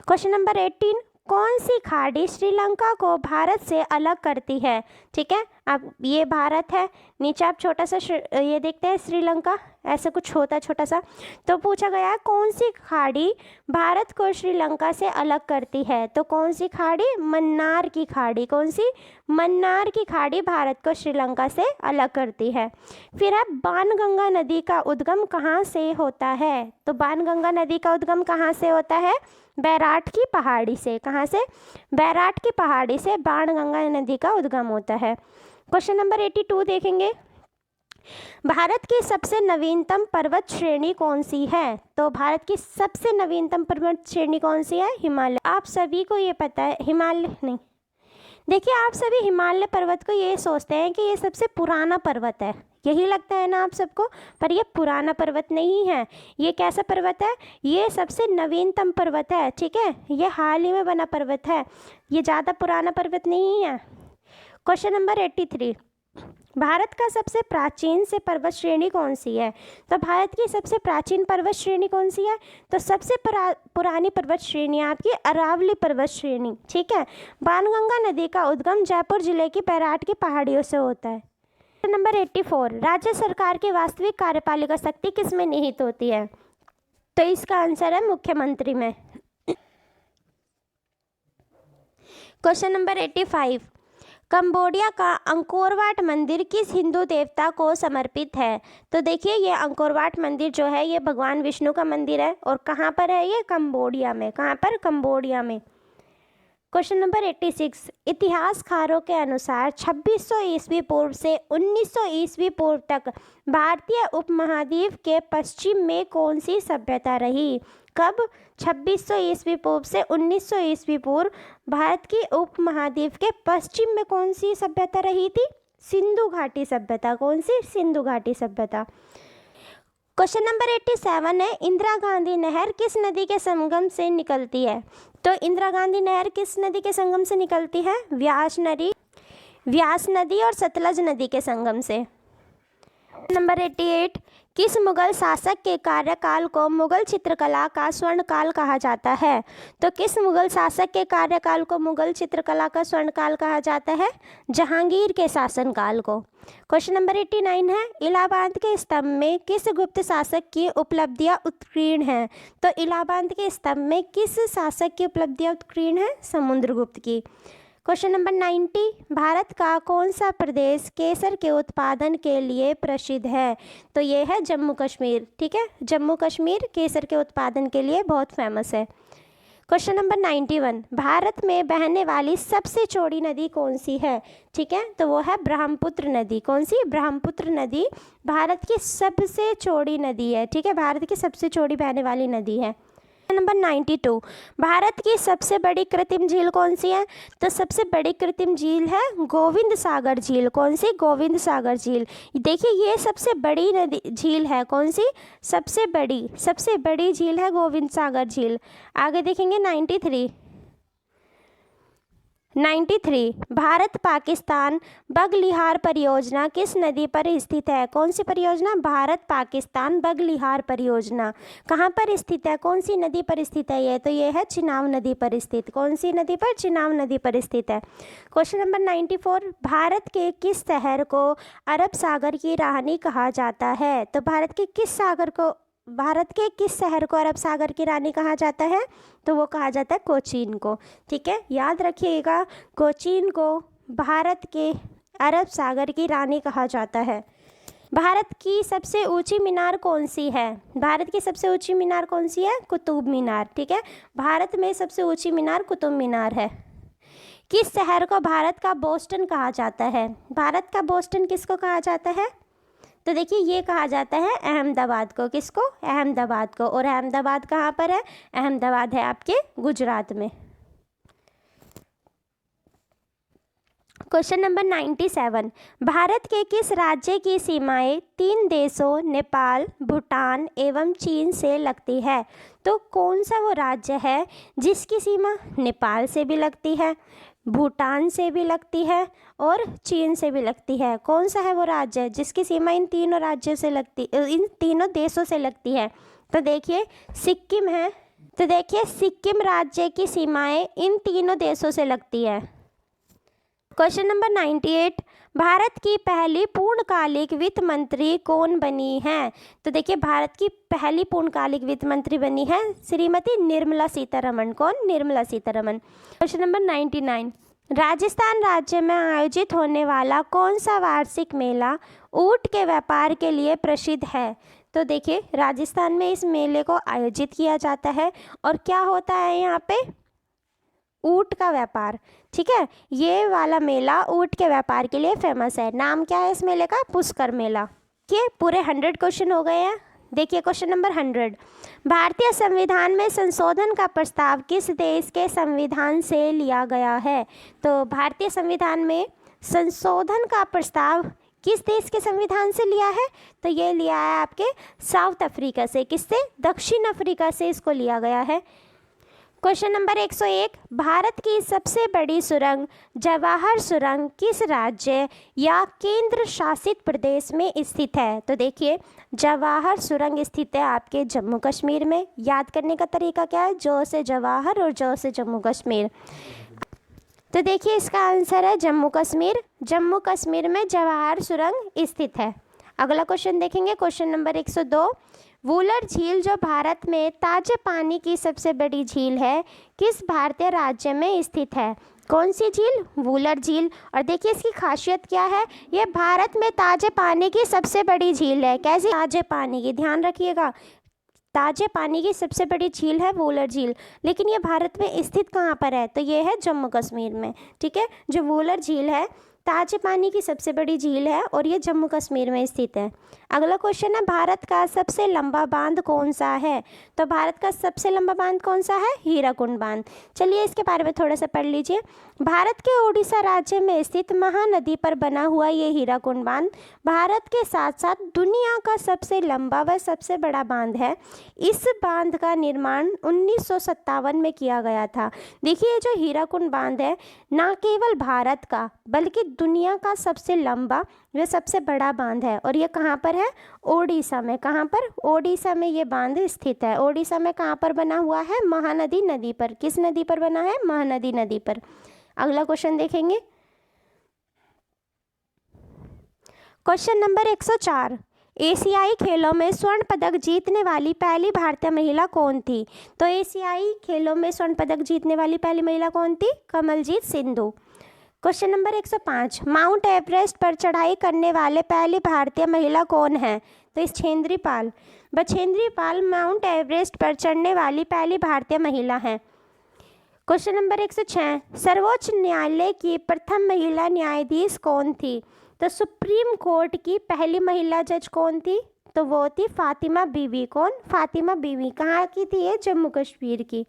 क्वेश्चन नंबर 18, कौन सी खाड़ी श्रीलंका को भारत से अलग करती है? ठीक है, अब ये भारत है, नीचे आप छोटा सा ये देखते हैं श्रीलंका, ऐसा कुछ होता है छोटा सा। तो पूछा गया है कौन सी खाड़ी भारत को श्रीलंका से अलग करती है? तो कौन सी खाड़ी? मन्नार की खाड़ी। कौन सी? मन्नार की खाड़ी भारत को श्रीलंका से अलग करती है। फिर है, बाणगंगा नदी का उद्गम कहाँ से होता है? तो बाणगंगा नदी का उद्गम कहाँ से होता है? बैराट की पहाड़ी से। कहाँ से? बैराट की पहाड़ी से बाणगंगा नदी का उद्गम होता है। क्वेश्चन नंबर 82 देखेंगे, भारत की सबसे नवीनतम पर्वत श्रेणी कौन सी है? तो भारत की सबसे नवीनतम पर्वत श्रेणी कौन सी है? हिमालय। आप सभी को ये पता है, हिमालय नहीं, देखिए, आप सभी हिमालय पर्वत को ये सोचते हैं कि ये सबसे पुराना पर्वत है, यही लगता है ना आप सबको, पर ये पुराना पर्वत नहीं है। ये कैसा पर्वत है? ये सबसे नवीनतम पर्वत है। ठीक है, ये हाल ही में बना पर्वत है, ये ज़्यादा पुराना पर्वत नहीं है। क्वेश्चन नंबर 83, भारत का सबसे प्राचीन से पर्वत श्रेणी कौन सी है? तो भारत की सबसे प्राचीन पर्वत श्रेणी कौन सी है? तो सबसे पुरानी पर्वत श्रेणी आपकी अरावली पर्वत श्रेणी। ठीक है, बाणगंगा नदी का उद्गम जयपुर जिले की बैराट की पहाड़ियों से होता है। नंबर 84, राज्य सरकार की वास्तविक कार्यपालिका शक्ति किस में निहित होती है? तो इसका आंसर है मुख्यमंत्री में। क्वेश्चन नंबर 85, कंबोडिया का अंकोरवाट मंदिर किस हिंदू देवता को समर्पित है? तो देखिए, ये अंकोरवाट मंदिर जो है ये भगवान विष्णु का मंदिर है, और कहाँ पर है ये? कंबोडिया में। कहाँ पर? कंबोडिया में। क्वेश्चन नंबर 86, इतिहासकारों के अनुसार 2600 ईस्वी पूर्व से 1900 ईस्वी पूर्व तक भारतीय उपमहाद्वीप के पश्चिम में कौन सी सभ्यता रही? कब? 2600 ईस्वी पूर्व से 1900 ईस्वी पूर्व भारत की उपमहाद्वीप के पश्चिम में कौन सी सभ्यता रही थी? सिंधु घाटी सभ्यता। कौन सी? सिंधु घाटी सभ्यता। क्वेश्चन नंबर 87 है, इंदिरा गांधी नहर किस नदी के संगम से निकलती है? तो इंदिरा गांधी नहर किस नदी के संगम से निकलती है? व्यास नदी और सतलज नदी के संगम से। नंबर 88, किस मुगल शासक के कार्यकाल को मुगल चित्रकला का स्वर्णकाल कहा जाता है? तो किस मुगल शासक के कार्यकाल को मुगल चित्रकला का स्वर्णकाल कहा जाता है? जहांगीर के शासनकाल को। क्वेश्चन नंबर 89 है, इलाहाबाद के स्तंभ में किस गुप्त शासक की उपलब्धियां उत्कीर्ण हैं? तो इलाहाबाद के स्तंभ में किस शासक की उपलब्धियां उत्कीर्ण हैं? समुद्रगुप्त की। क्वेश्चन नंबर 90, भारत का कौन सा प्रदेश केसर के उत्पादन के लिए प्रसिद्ध है? तो ये है जम्मू कश्मीर। ठीक है, जम्मू कश्मीर केसर के उत्पादन के लिए बहुत फेमस है। क्वेश्चन नंबर 91, भारत में बहने वाली सबसे चौड़ी नदी कौन सी है? ठीक है, तो वो है ब्रह्मपुत्र नदी। कौन सी? ब्रह्मपुत्र नदी भारत की सबसे चौड़ी नदी है। ठीक है, भारत की सबसे चौड़ी बहने वाली नदी है। नंबर 92, भारत की सबसे बड़ी कृत्रिम झील कौन सी है? तो सबसे बड़ी कृत्रिम झील है गोविंद सागर झील। कौन सी? गोविंद सागर झील। देखिए ये सबसे बड़ी नदी झील है। कौन सी? सबसे बड़ी झील है गोविंद सागर झील। आगे देखेंगे 93, भारत पाकिस्तान बगलिहार परियोजना किस नदी पर स्थित है? कौन सी परियोजना? भारत पाकिस्तान बगलिहार परियोजना कहाँ पर स्थित है? कौन सी नदी पर स्थित है ये? तो ये है चिनाब नदी पर स्थित। कौन सी नदी पर? चिनाब नदी पर स्थित है। क्वेश्चन नंबर 94, भारत के किस शहर को अरब सागर की रानी कहा जाता है? तो भारत के किस शहर को अरब सागर की रानी कहा जाता है? तो वो कहा जाता है कोचीन को। ठीक है, याद रखिएगा, कोचीन को भारत के अरब सागर की रानी कहा जाता है। भारत की सबसे ऊंची मीनार कौन सी है? भारत की सबसे ऊंची मीनार कौन सी है? कुतुब मीनार। ठीक है, भारत में सबसे ऊंची मीनार कुतुब मीनार है। किस शहर को भारत का बोस्टन कहा जाता है? भारत का बोस्टन किसको कहा जाता है? तो देखिए ये कहा जाता है अहमदाबाद को। किसको? अहमदाबाद को। और अहमदाबाद कहाँ पर है? अहमदाबाद है आपके गुजरात में। क्वेश्चन नंबर 97, भारत के किस राज्य की सीमाएं 3 देशों नेपाल, भूटान एवं चीन से लगती है? तो कौन सा वो राज्य है जिसकी सीमा नेपाल से भी लगती है, भूटान से भी लगती है और चीन से भी लगती है? कौन सा है वो राज्य जिसकी सीमा इन तीनों देशों से लगती है? तो देखिए सिक्किम है। तो देखिए सिक्किम राज्य की सीमाएं इन तीनों देशों से लगती है। क्वेश्चन नंबर 98, भारत की पहली पूर्णकालिक वित्त मंत्री कौन बनी है? तो देखिए भारत की पहली पूर्णकालिक वित्त मंत्री बनी है श्रीमती निर्मला सीतारमण। कौन? निर्मला सीतारमण। क्वेश्चन नंबर 99, राजस्थान राज्य में आयोजित होने वाला कौन सा वार्षिक मेला ऊंट के व्यापार के लिए प्रसिद्ध है? तो देखिए राजस्थान में इस मेले को आयोजित किया जाता है और क्या होता है यहाँ पे? ऊंट का व्यापार। ठीक है, ये वाला मेला ऊंट के व्यापार के लिए फेमस है। नाम क्या है इस मेले का? पुष्कर मेला। ये पूरे 100 क्वेश्चन हो गए हैं। देखिए क्वेश्चन नंबर 100, भारतीय संविधान में संशोधन का प्रस्ताव किस देश के संविधान से लिया गया है? तो भारतीय संविधान में संशोधन का प्रस्ताव किस देश के संविधान से लिया है? तो ये लिया है आपके साउथ अफ्रीका से। किससे? दक्षिण अफ्रीका से इसको लिया गया है। क्वेश्चन नंबर 101, भारत की सबसे बड़ी सुरंग जवाहर सुरंग किस राज्य या केंद्र शासित प्रदेश में स्थित है? तो देखिए जवाहर सुरंग स्थित है आपके जम्मू कश्मीर में। याद करने का तरीका क्या है? ज से जवाहर और ज से जम्मू कश्मीर। तो देखिए इसका आंसर है जम्मू कश्मीर। जम्मू कश्मीर में जवाहर सुरंग स्थित है। अगला क्वेश्चन देखेंगे, क्वेश्चन नंबर 102, वूलर झील जो भारत में ताजे पानी की सबसे बड़ी झील है किस भारतीय राज्य में स्थित है? कौन सी झील? वूलर झील। और देखिए इसकी खासियत क्या है? ये भारत में ताजे पानी की सबसे बड़ी झील है। कैसी? ताजे पानी की। ध्यान रखिएगा, ताजे पानी की सबसे बड़ी झील है वूलर झील। लेकिन ये भारत में स्थित कहाँ पर है? तो ये है जम्मू कश्मीर में। ठीक है, जो वूलर झील है ताजे पानी की सबसे बड़ी झील है और ये जम्मू कश्मीर में स्थित है। अगला क्वेश्चन है, भारत का सबसे लंबा बांध कौन सा है? तो भारत का सबसे लंबा बांध कौन सा है? हीराकुंड बांध। चलिए इसके बारे में थोड़ा सा पढ़ लीजिए। भारत के उड़ीसा राज्य में स्थित महानदी पर बना हुआ ये हीराकुंड बांध भारत के साथ साथ दुनिया का सबसे लंबा व सबसे बड़ा बांध है। इस बांध का निर्माण 1957 में किया गया था। देखिए जो हीराकुंड बांध है ना केवल भारत का बल्कि दुनिया का सबसे लंबा व सबसे बड़ा बांध है और ये कहाँ पर है? ओडिशा में। कहाँ पर? ओडिशा में ये बांध स्थित है। ओडिशा में कहाँ पर बना हुआ है? महानदी नदी पर। किस नदी पर बना है? महानदी नदी पर। अगला क्वेश्चन देखेंगे, क्वेश्चन नंबर 104, एशियाई खेलों में स्वर्ण पदक जीतने वाली पहली भारतीय महिला कौन थी? तो एशियाई खेलों में स्वर्ण पदक जीतने वाली पहली महिला कौन थी? Kamaljeet Sindhu. Question number 105, Mount Everest पर चढ़ाई करने वाले पहली भारतीय महिला कौन है? तो बछेंद्री पाल। बछेंद्री पाल माउंट एवरेस्ट पर चढ़ने वाली पहली भारतीय महिला हैं। क्वेश्चन नंबर 106, सर्वोच्च न्यायालय की प्रथम महिला न्यायाधीश कौन थी? तो सुप्रीम कोर्ट की पहली महिला जज कौन थी? तो वो थी फातिमा बीवी। कौन? फातिमा बीवी। कहाँ की थी ये? जम्मू कश्मीर की।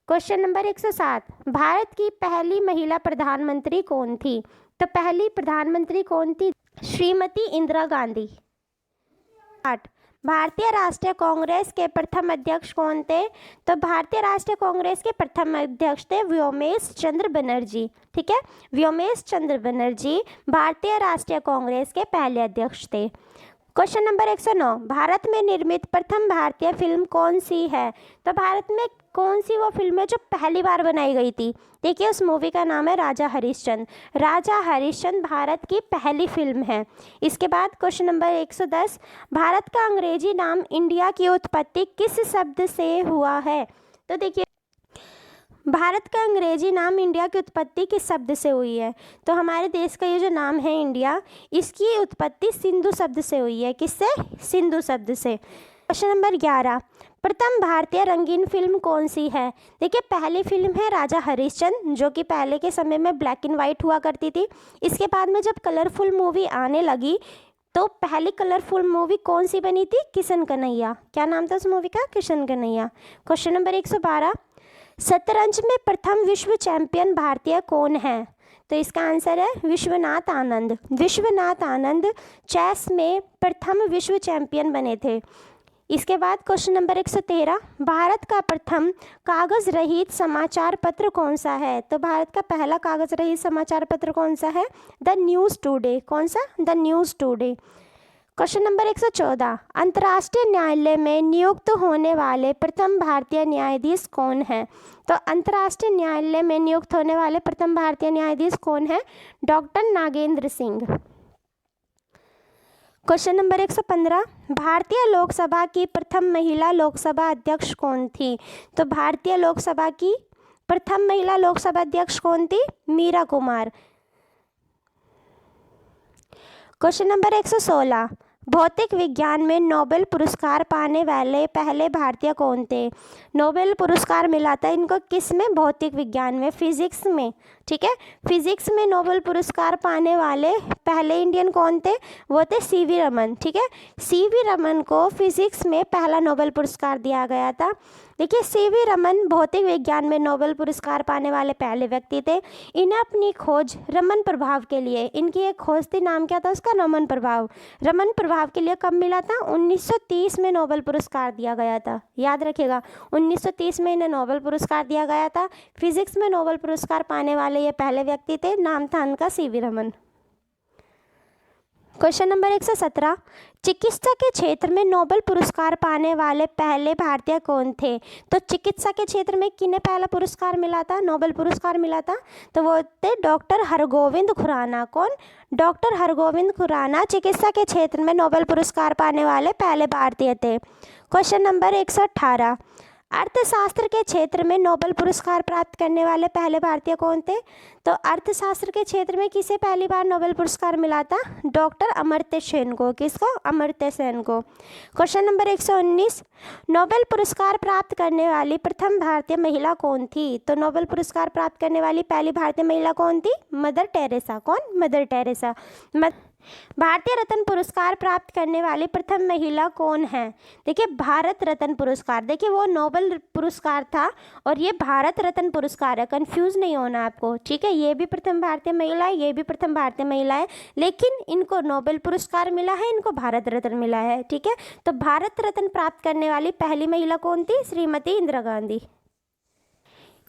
क्वेश्चन नंबर 107, भारत की पहली महिला प्रधानमंत्री कौन थी? तो पहली प्रधानमंत्री कौन थी? श्रीमती इंदिरा गांधी। 8, भारतीय राष्ट्रीय कांग्रेस के प्रथम अध्यक्ष कौन थे? तो भारतीय राष्ट्रीय कांग्रेस के प्रथम अध्यक्ष थे व्योमेश चंद्र बनर्जी। ठीक है, व्योमेश चंद्र बनर्जी भारतीय राष्ट्रीय कांग्रेस के पहले अध्यक्ष थे। क्वेश्चन नंबर 109, भारत में निर्मित प्रथम भारतीय फिल्म कौन सी है? तो भारत में कौन सी वो फिल्म है जो पहली बार बनाई गई थी? देखिए, उस मूवी का नाम है राजा हरिश्चंद्र। राजा हरिश्चंद्र भारत की पहली फिल्म है। इसके बाद क्वेश्चन नंबर 110, भारत का अंग्रेजी नाम इंडिया की उत्पत्ति किस शब्द से हुआ है? तो देखिए, भारत का अंग्रेजी नाम इंडिया की उत्पत्ति किस शब्द से हुई है? तो हमारे देश का ये जो नाम है इंडिया, इसकी उत्पत्ति सिंधु शब्द से हुई है। किससे? सिंधु शब्द से। क्वेश्चन नंबर 11, प्रथम भारतीय रंगीन फिल्म कौन सी है? देखिए, पहली फिल्म है राजा हरिश्चंद्र, जो कि पहले के समय में ब्लैक एंड वाइट हुआ करती थी। इसके बाद में जब कलरफुल मूवी आने लगी तो पहली कलरफुल मूवी कौन सी बनी थी? किशन कन्हैया। क्या नाम था उस मूवी का? किशन कन्हैया। क्वेश्चन नंबर 112, शतरंज में प्रथम विश्व चैंपियन भारतीय कौन है? तो इसका आंसर है विश्वनाथ आनंद। विश्वनाथ आनंद चेस में प्रथम विश्व चैंपियन बने थे। इसके बाद क्वेश्चन नंबर 113, भारत का प्रथम कागज रहित समाचार पत्र कौन सा है? तो भारत का पहला कागज रहित समाचार पत्र कौन सा है? The news today. कौन सा? The news today. Question number 114, अंतर्राष्ट्रीय न्यायालय में नियुक्त होने वाले प्रथम भारतीय न्यायाधीश कौन है? तो अंतर्राष्ट्रीय न्यायालय में नियुक्त होने वाले प्रथम भारतीय न्यायाधीश कौन है? Doctor Nagendra Singh. Question number 115, भारतीय लोकसभा की प्रथम महिला लोकसभा अध्यक्ष कौन थी? तो भारतीय लोकसभा की प्रथम महिला लोकसभा अध्यक्ष कौन थी? मीरा कुमार। क्वेश्चन नंबर 116, भौतिक विज्ञान में नोबेल पुरस्कार पाने वाले पहले भारतीय कौन थे? नोबेल पुरस्कार मिला था इनको किस में? भौतिक विज्ञान में, फिजिक्स में। ठीक है, फिजिक्स में नोबेल पुरस्कार पाने वाले पहले इंडियन कौन थे? वो थे सीवी रमन। ठीक है, सीवी रमन को फिजिक्स में पहला नोबेल पुरस्कार दिया गया था। देखिए, सीवी रमन भौतिक विज्ञान में नोबेल पुरस्कार पाने वाले पहले व्यक्ति थे। इन्हें अपनी खोज रमन प्रभाव के लिए, इनकी एक खोज थी, नाम क्या था उसका? रमन प्रभाव। रमन प्रभाव के लिए कब मिला था? 1930 में नोबेल पुरस्कार दिया गया था। याद रखिएगा, 1930 में इन्हें नोबेल पुरस्कार दिया गया था। फिजिक्स में नोबेल पुरस्कार पाने वाले ये पहले व्यक्ति थे, नाम था उनका सीवी रमन। क्वेश्चन नंबर 117, चिकित्सा के क्षेत्र में नोबेल पुरस्कार पाने वाले पहले भारतीय कौन थे? तो चिकित्सा के क्षेत्र में किन्हें पहला पुरस्कार मिला था? नोबेल पुरस्कार मिला था, तो वो थे डॉक्टर हरगोविंद खुराना। कौन? डॉक्टर हरगोविंद खुराना चिकित्सा के क्षेत्र में नोबेल पुरस्कार पाने वाले पहले भारतीय थे। क्वेश्चन नंबर 118, अर्थशास्त्र के क्षेत्र में नोबेल पुरस्कार प्राप्त करने वाले पहले भारतीय कौन थे? तो अर्थशास्त्र के क्षेत्र में किसे पहली बार नोबेल पुरस्कार मिला था? डॉक्टर अमर्त्य सेन को। किसको? अमर्त्य सेन को। क्वेश्चन नंबर 119, नोबेल पुरस्कार प्राप्त करने वाली प्रथम भारतीय महिला कौन थी? तो नोबेल पुरस्कार प्राप्त करने वाली पहली भारतीय महिला कौन थी? Mother Teresa. कौन? Mother Teresa. भारतीय रत्न पुरस्कार प्राप्त करने वाली प्रथम महिला कौन है? देखिए, भारत रत्न पुरस्कार, देखिए वो नोबेल पुरस्कार था और ये भारत रत्न पुरस्कार है, कंफ्यूज नहीं होना आपको। ठीक है, ये भी प्रथम भारतीय महिला है, ये भी प्रथम भारतीय महिला है, लेकिन इनको नोबेल पुरस्कार मिला है, इनको भारत रत्न मिला है। ठीक है, तो भारत रत्न प्राप्त करने वाली पहली महिला कौन थी? श्रीमती इंदिरा गांधी।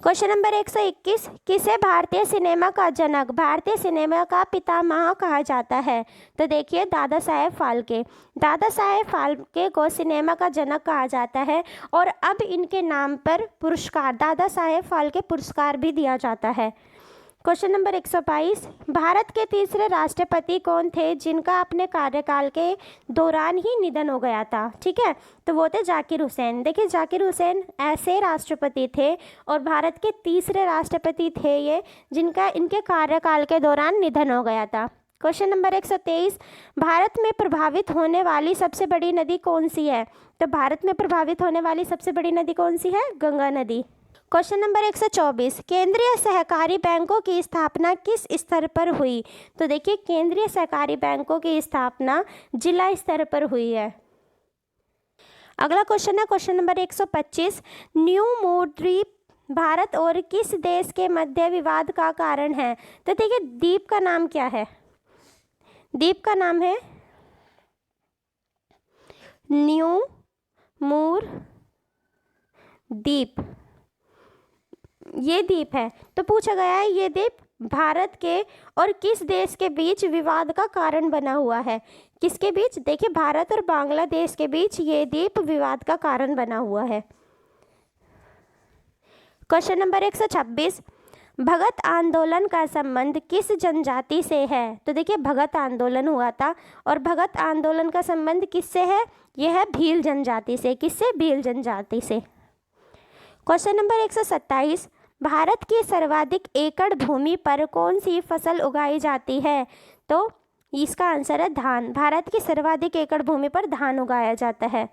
क्वेश्चन नंबर 121, किसे भारतीय सिनेमा का जनक, भारतीय सिनेमा का पितामह कहा जाता है? तो देखिए, दादा साहेब फाल्के। दादा साहेब फाल्के को सिनेमा का जनक कहा जाता है और अब इनके नाम पर पुरस्कार, दादा साहेब फाल्के पुरस्कार भी दिया जाता है। क्वेश्चन नंबर 122, भारत के तीसरे राष्ट्रपति कौन थे जिनका अपने कार्यकाल के दौरान ही निधन हो गया था? ठीक है, तो वो थे जाकिर हुसैन। देखिए, जाकिर हुसैन ऐसे राष्ट्रपति थे और भारत के तीसरे राष्ट्रपति थे ये, जिनका इनके कार्यकाल के दौरान निधन हो गया था। क्वेश्चन नंबर 123, भारत में प्रभावित होने वाली सबसे बड़ी नदी कौन सी है? तो भारत में प्रभावित होने वाली सबसे बड़ी नदी कौन सी है? गंगा नदी। क्वेश्चन नंबर 124, केंद्रीय सहकारी बैंकों की स्थापना किस स्तर पर हुई? तो देखिए केंद्रीय सहकारी बैंकों की स्थापना जिला स्तर पर हुई है। अगला क्वेश्चन है क्वेश्चन नंबर 125, न्यू मूर द्वीप भारत और किस देश के मध्य विवाद का कारण है? तो देखिए द्वीप का नाम क्या है? द्वीप का नाम है न्यू मूर द्वीप। ये द्वीप है, तो पूछा गया है ये द्वीप भारत के और किस देश के बीच विवाद का कारण बना हुआ है? किसके बीच? देखिए भारत और बांग्लादेश के बीच ये द्वीप विवाद का कारण बना हुआ है। क्वेश्चन नंबर 126, भगत आंदोलन का संबंध किस जनजाति से है? तो देखिए भगत आंदोलन हुआ था और भगत आंदोलन का संबंध किससे है? यह है भील जनजाति से। किससे? भील जनजाति से। क्वेश्चन नंबर 127, भारत की सर्वाधिक एकड़ भूमि पर कौन सी फसल उगाई जाती है? तो इसका आंसर है धान। भारत की सर्वाधिक एकड़ भूमि पर धान उगाया जाता है।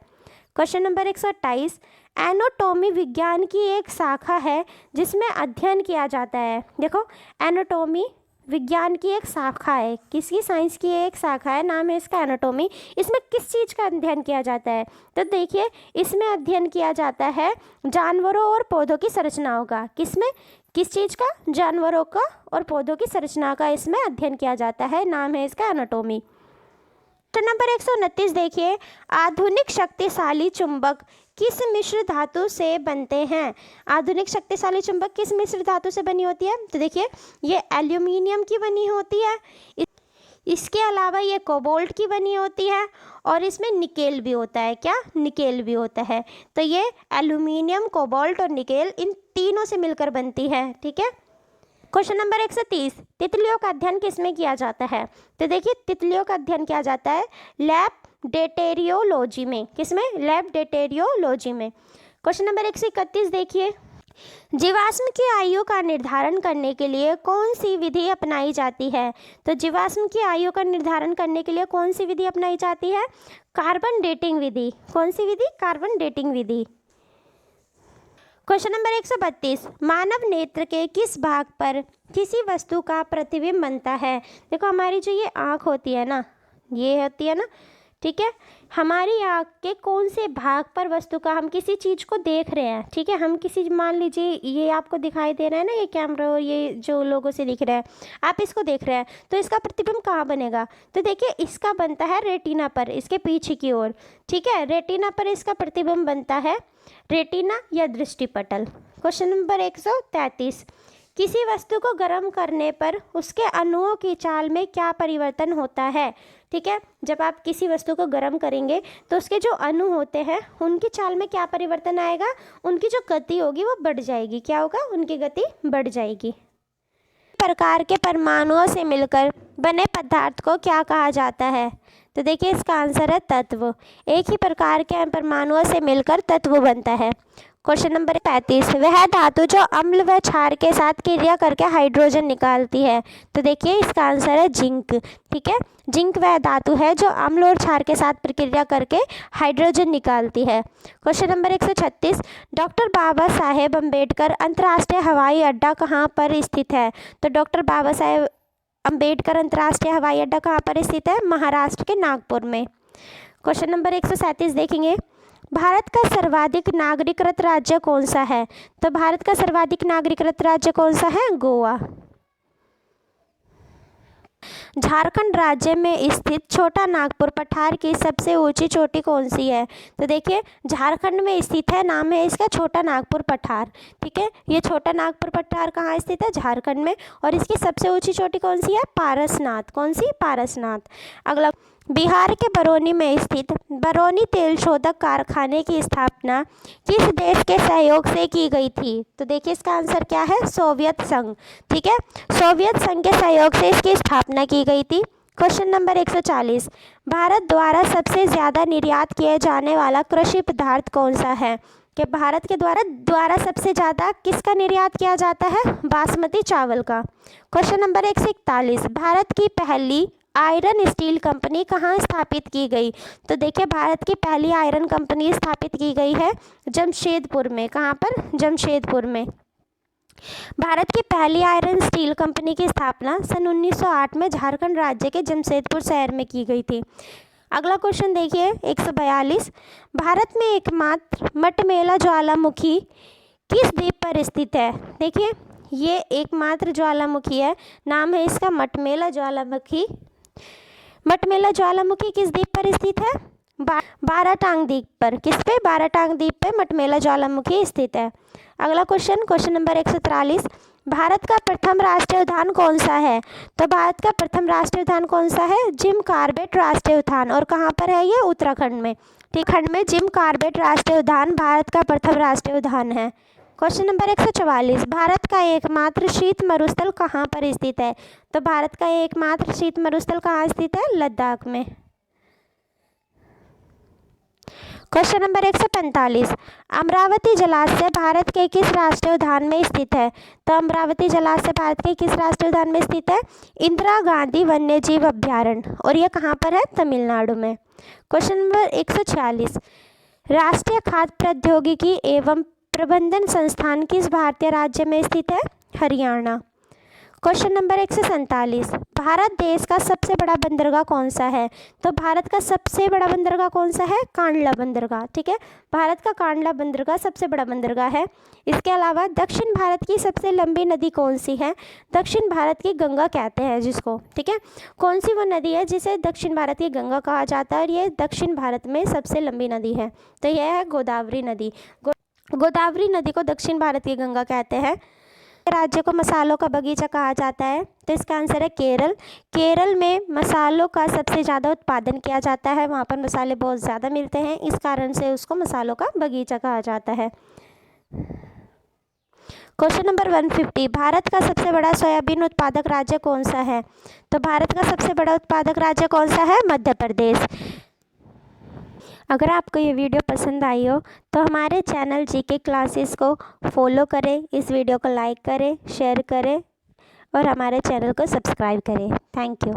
क्वेश्चन नंबर 128, एनाटॉमी विज्ञान की एक शाखा है जिसमें अध्ययन किया जाता है। देखो एनाटॉमी विज्ञान की एक शाखा है, किसकी? साइंस की एक शाखा है, नाम है इसका एनाटॉमी। इसमें किस चीज़ का अध्ययन किया जाता है? तो देखिए इसमें अध्ययन किया जाता है जानवरों और पौधों की संरचनाओं का। किसमें? किस चीज़ का? जानवरों का और पौधों की संरचना का इसमें अध्ययन किया जाता है, नाम है इसका एनाटॉमी। क्वेश्चन नंबर 129 देखिए, आधुनिक शक्तिशाली चुंबक किस मिश्र धातु से बनते हैं? आधुनिक शक्तिशाली चुंबक किस मिश्र धातु से बनी होती है? तो देखिए ये एल्यूमिनियम की बनी होती है, इसके अलावा ये कोबाल्ट की बनी होती है और इसमें निकेल भी होता है। क्या? निकेल भी होता है। तो ये एल्यूमिनियम, कोबाल्ट और निकेल इन तीनों से मिलकर बनती है। ठीक है। क्वेश्चन नंबर 130, तितलियों का अध्ययन किसमें किया जाता है? तो देखिए तितलियों का अध्ययन किया जाता है लैबडेटेरियोलॉजी में। किसमें? लैबडेटेरियोलॉजी में। क्वेश्चन नंबर 131 देखिए, जीवाश्म की आयु का निर्धारण करने के लिए कौन सी विधि अपनाई जाती है? तो जीवाश्म की आयु का निर्धारण करने के लिए कौन सी विधि अपनाई जाती है? कार्बन डेटिंग विधि। कौन सी विधि? कार्बन डेटिंग विधि। क्वेश्चन नंबर 132, मानव नेत्र के किस भाग पर किसी वस्तु का प्रतिबिंब बनता है? देखो हमारी जो ये आँख होती है ना, ये होती है ना, ठीक है, हमारी आँख के कौन से भाग पर वस्तु का, हम किसी चीज़ को देख रहे हैं, ठीक है, हम किसी, मान लीजिए ये आपको दिखाई दे रहा है ना, ये कैमरा और ये जो लोगों से दिख रहा है, आप इसको देख रहे हैं, तो इसका प्रतिबिंब कहाँ बनेगा? तो देखिए इसका बनता है रेटिना पर, इसके पीछे की ओर। ठीक है, रेटिना पर इसका प्रतिबिंब बनता है, रेटिना या दृष्टिपटल। क्वेश्चन नंबर 133, किसी वस्तु को गर्म करने पर उसके अणुओं की चाल में क्या परिवर्तन होता है? ठीक है, जब आप किसी वस्तु को गर्म करेंगे तो उसके जो अणु होते हैं उनकी चाल में क्या परिवर्तन आएगा? उनकी जो गति होगी वो बढ़ जाएगी। क्या होगा? उनकी गति बढ़ जाएगी। प्रकार के परमाणुओं से मिलकर बने पदार्थ को क्या कहा जाता है? तो देखिए इसका आंसर है तत्व। एक ही प्रकार के परमाणुओं से मिलकर तत्व बनता है। क्वेश्चन नंबर 35, वह धातु जो अम्ल व क्षार के साथ क्रिया करके हाइड्रोजन निकालती है? तो देखिए इसका आंसर है जिंक। ठीक है, जिंक वह धातु है जो अम्ल और क्षार के साथ प्रक्रिया करके हाइड्रोजन निकालती है। Question number 136, doctor Baba Saheb Ambedkar अंतर्राष्ट्रीय हवाई अड्डा कहाँ पर स्थित है? तो डॉक्टर बाबा साहेब अम्बेडकर अंतर्राष्ट्रीय हवाई अड्डा कहाँ पर स्थित है? महाराष्ट्र के नागपुर में। क्वेश्चन नंबर 137 देखेंगे, भारत का सर्वाधिक नागरिकृत राज्य कौन सा है? तो भारत का सर्वाधिक नागरिकृत राज्य कौन सा है? गोवा। झारखंड राज्य में स्थित छोटा नागपुर पठार की सबसे ऊंची चोटी कौन सी है? तो देखिए झारखंड में स्थित है, नाम है इसका छोटा नागपुर पठार। ठीक है, ये छोटा नागपुर पठार कहाँ स्थित है? झारखंड में। और इसकी सबसे ऊंची चोटी कौन सी है? पारसनाथ। कौन सी? पारसनाथ। अगला, बिहार के बरौनी में स्थित बरौनी तेल शोधक कारखाने की स्थापना किस देश के सहयोग से की गई थी? तो देखिए इसका आंसर क्या है? सोवियत संघ। ठीक है, सोवियत संघ के सहयोग से इसकी स्थापना की गई थी। क्वेश्चन नंबर 140, भारत द्वारा सबसे ज़्यादा निर्यात किए जाने वाला कृषि पदार्थ कौन सा है? कि भारत के द्वारा सबसे ज़्यादा किसका निर्यात किया जाता है? बासमती चावल का। क्वेश्चन नंबर 141, भारत की पहली आयरन स्टील कंपनी कहाँ स्थापित की गई? तो देखिए भारत की पहली आयरन कंपनी स्थापित की गई है जमशेदपुर में। कहाँ पर? जमशेदपुर में। भारत की पहली आयरन स्टील कंपनी की स्थापना सन 1908 में झारखंड राज्य के जमशेदपुर शहर में की गई थी। अगला क्वेश्चन देखिए 142। भारत में एकमात्र मटमेला ज्वालामुखी किस द्वीप पर स्थित है? देखिए ये एकमात्र ज्वालामुखी है, नाम है इसका मटमेला ज्वालामुखी। मटमेला ज्वालामुखी किस द्वीप पर स्थित है? बाराटांग द्वीप पर। किस पे? बाराटांग द्वीप पे मटमेला ज्वालामुखी स्थित है। अगला क्वेश्चन नंबर 143। भारत का प्रथम राष्ट्रीय उद्यान कौन सा है? तो भारत का प्रथम राष्ट्रीय उद्यान कौन सा है? जिम कॉर्बेट राष्ट्रीय उद्यान। और कहाँ पर है ये? उत्तराखंड में। उत्तराखंड में जिम कॉर्बेट राष्ट्रीय उद्यान भारत का प्रथम राष्ट्रीय उद्यान है। Question number 144। भारत का एकमात्र शीत मरुस्थल कहाँ पर स्थित है? तो भारत का एकमात्र शीत मरुस्थल कहाँ स्थित है? लद्दाख में। Question number 145। अमरावती जलाशय भारत के किस राष्ट्रीय उद्यान में स्थित है? तो अमरावती जलाशय भारत के किस राष्ट्रीय उद्यान में स्थित है? इंदिरा गांधी वन्य जीव अभ्यारण्य। और यह कहाँ पर है? तमिलनाडु में। Question number 146। राष्ट्रीय खाद्य प्रौद्योगिकी एवं प्रबंधन संस्थान किस भारतीय राज्य में स्थित है? हरियाणा। Question number 147। भारत देश का सबसे बड़ा बंदरगाह कौन सा है? तो भारत का सबसे बड़ा बंदरगाह कौन सा है? कांडला बंदरगाह। ठीक है, भारत का कांडला बंदरगाह सबसे बड़ा बंदरगाह है। इसके अलावा दक्षिण भारत की सबसे लंबी नदी कौन सी है? दक्षिण भारत की गंगा कहते हैं जिसको। ठीक है, कौन सी वो नदी है जिसे दक्षिण भारत की गंगा कहा जाता है? और ये दक्षिण भारत में सबसे लंबी नदी है, तो यह है गोदावरी नदी। गोदावरी नदी को दक्षिण भारत की गंगा कहते हैं। राज्य को मसालों का बगीचा कहा जाता है? तो इसका आंसर है केरल। केरल में मसालों का सबसे ज़्यादा उत्पादन किया जाता है, वहाँ पर मसाले बहुत ज़्यादा मिलते हैं, इस कारण से उसको मसालों का बगीचा कहा जाता है। Question number 150। भारत का सबसे बड़ा सोयाबीन उत्पादक राज्य कौन सा है? तो भारत का सबसे बड़ा उत्पादक राज्य कौन सा है? मध्य प्रदेश। अगर आपको ये वीडियो पसंद आई हो तो हमारे चैनल जीके क्लासेस को फॉलो करें, इस वीडियो को लाइक करें, शेयर करें और हमारे चैनल को सब्सक्राइब करें। Thank you.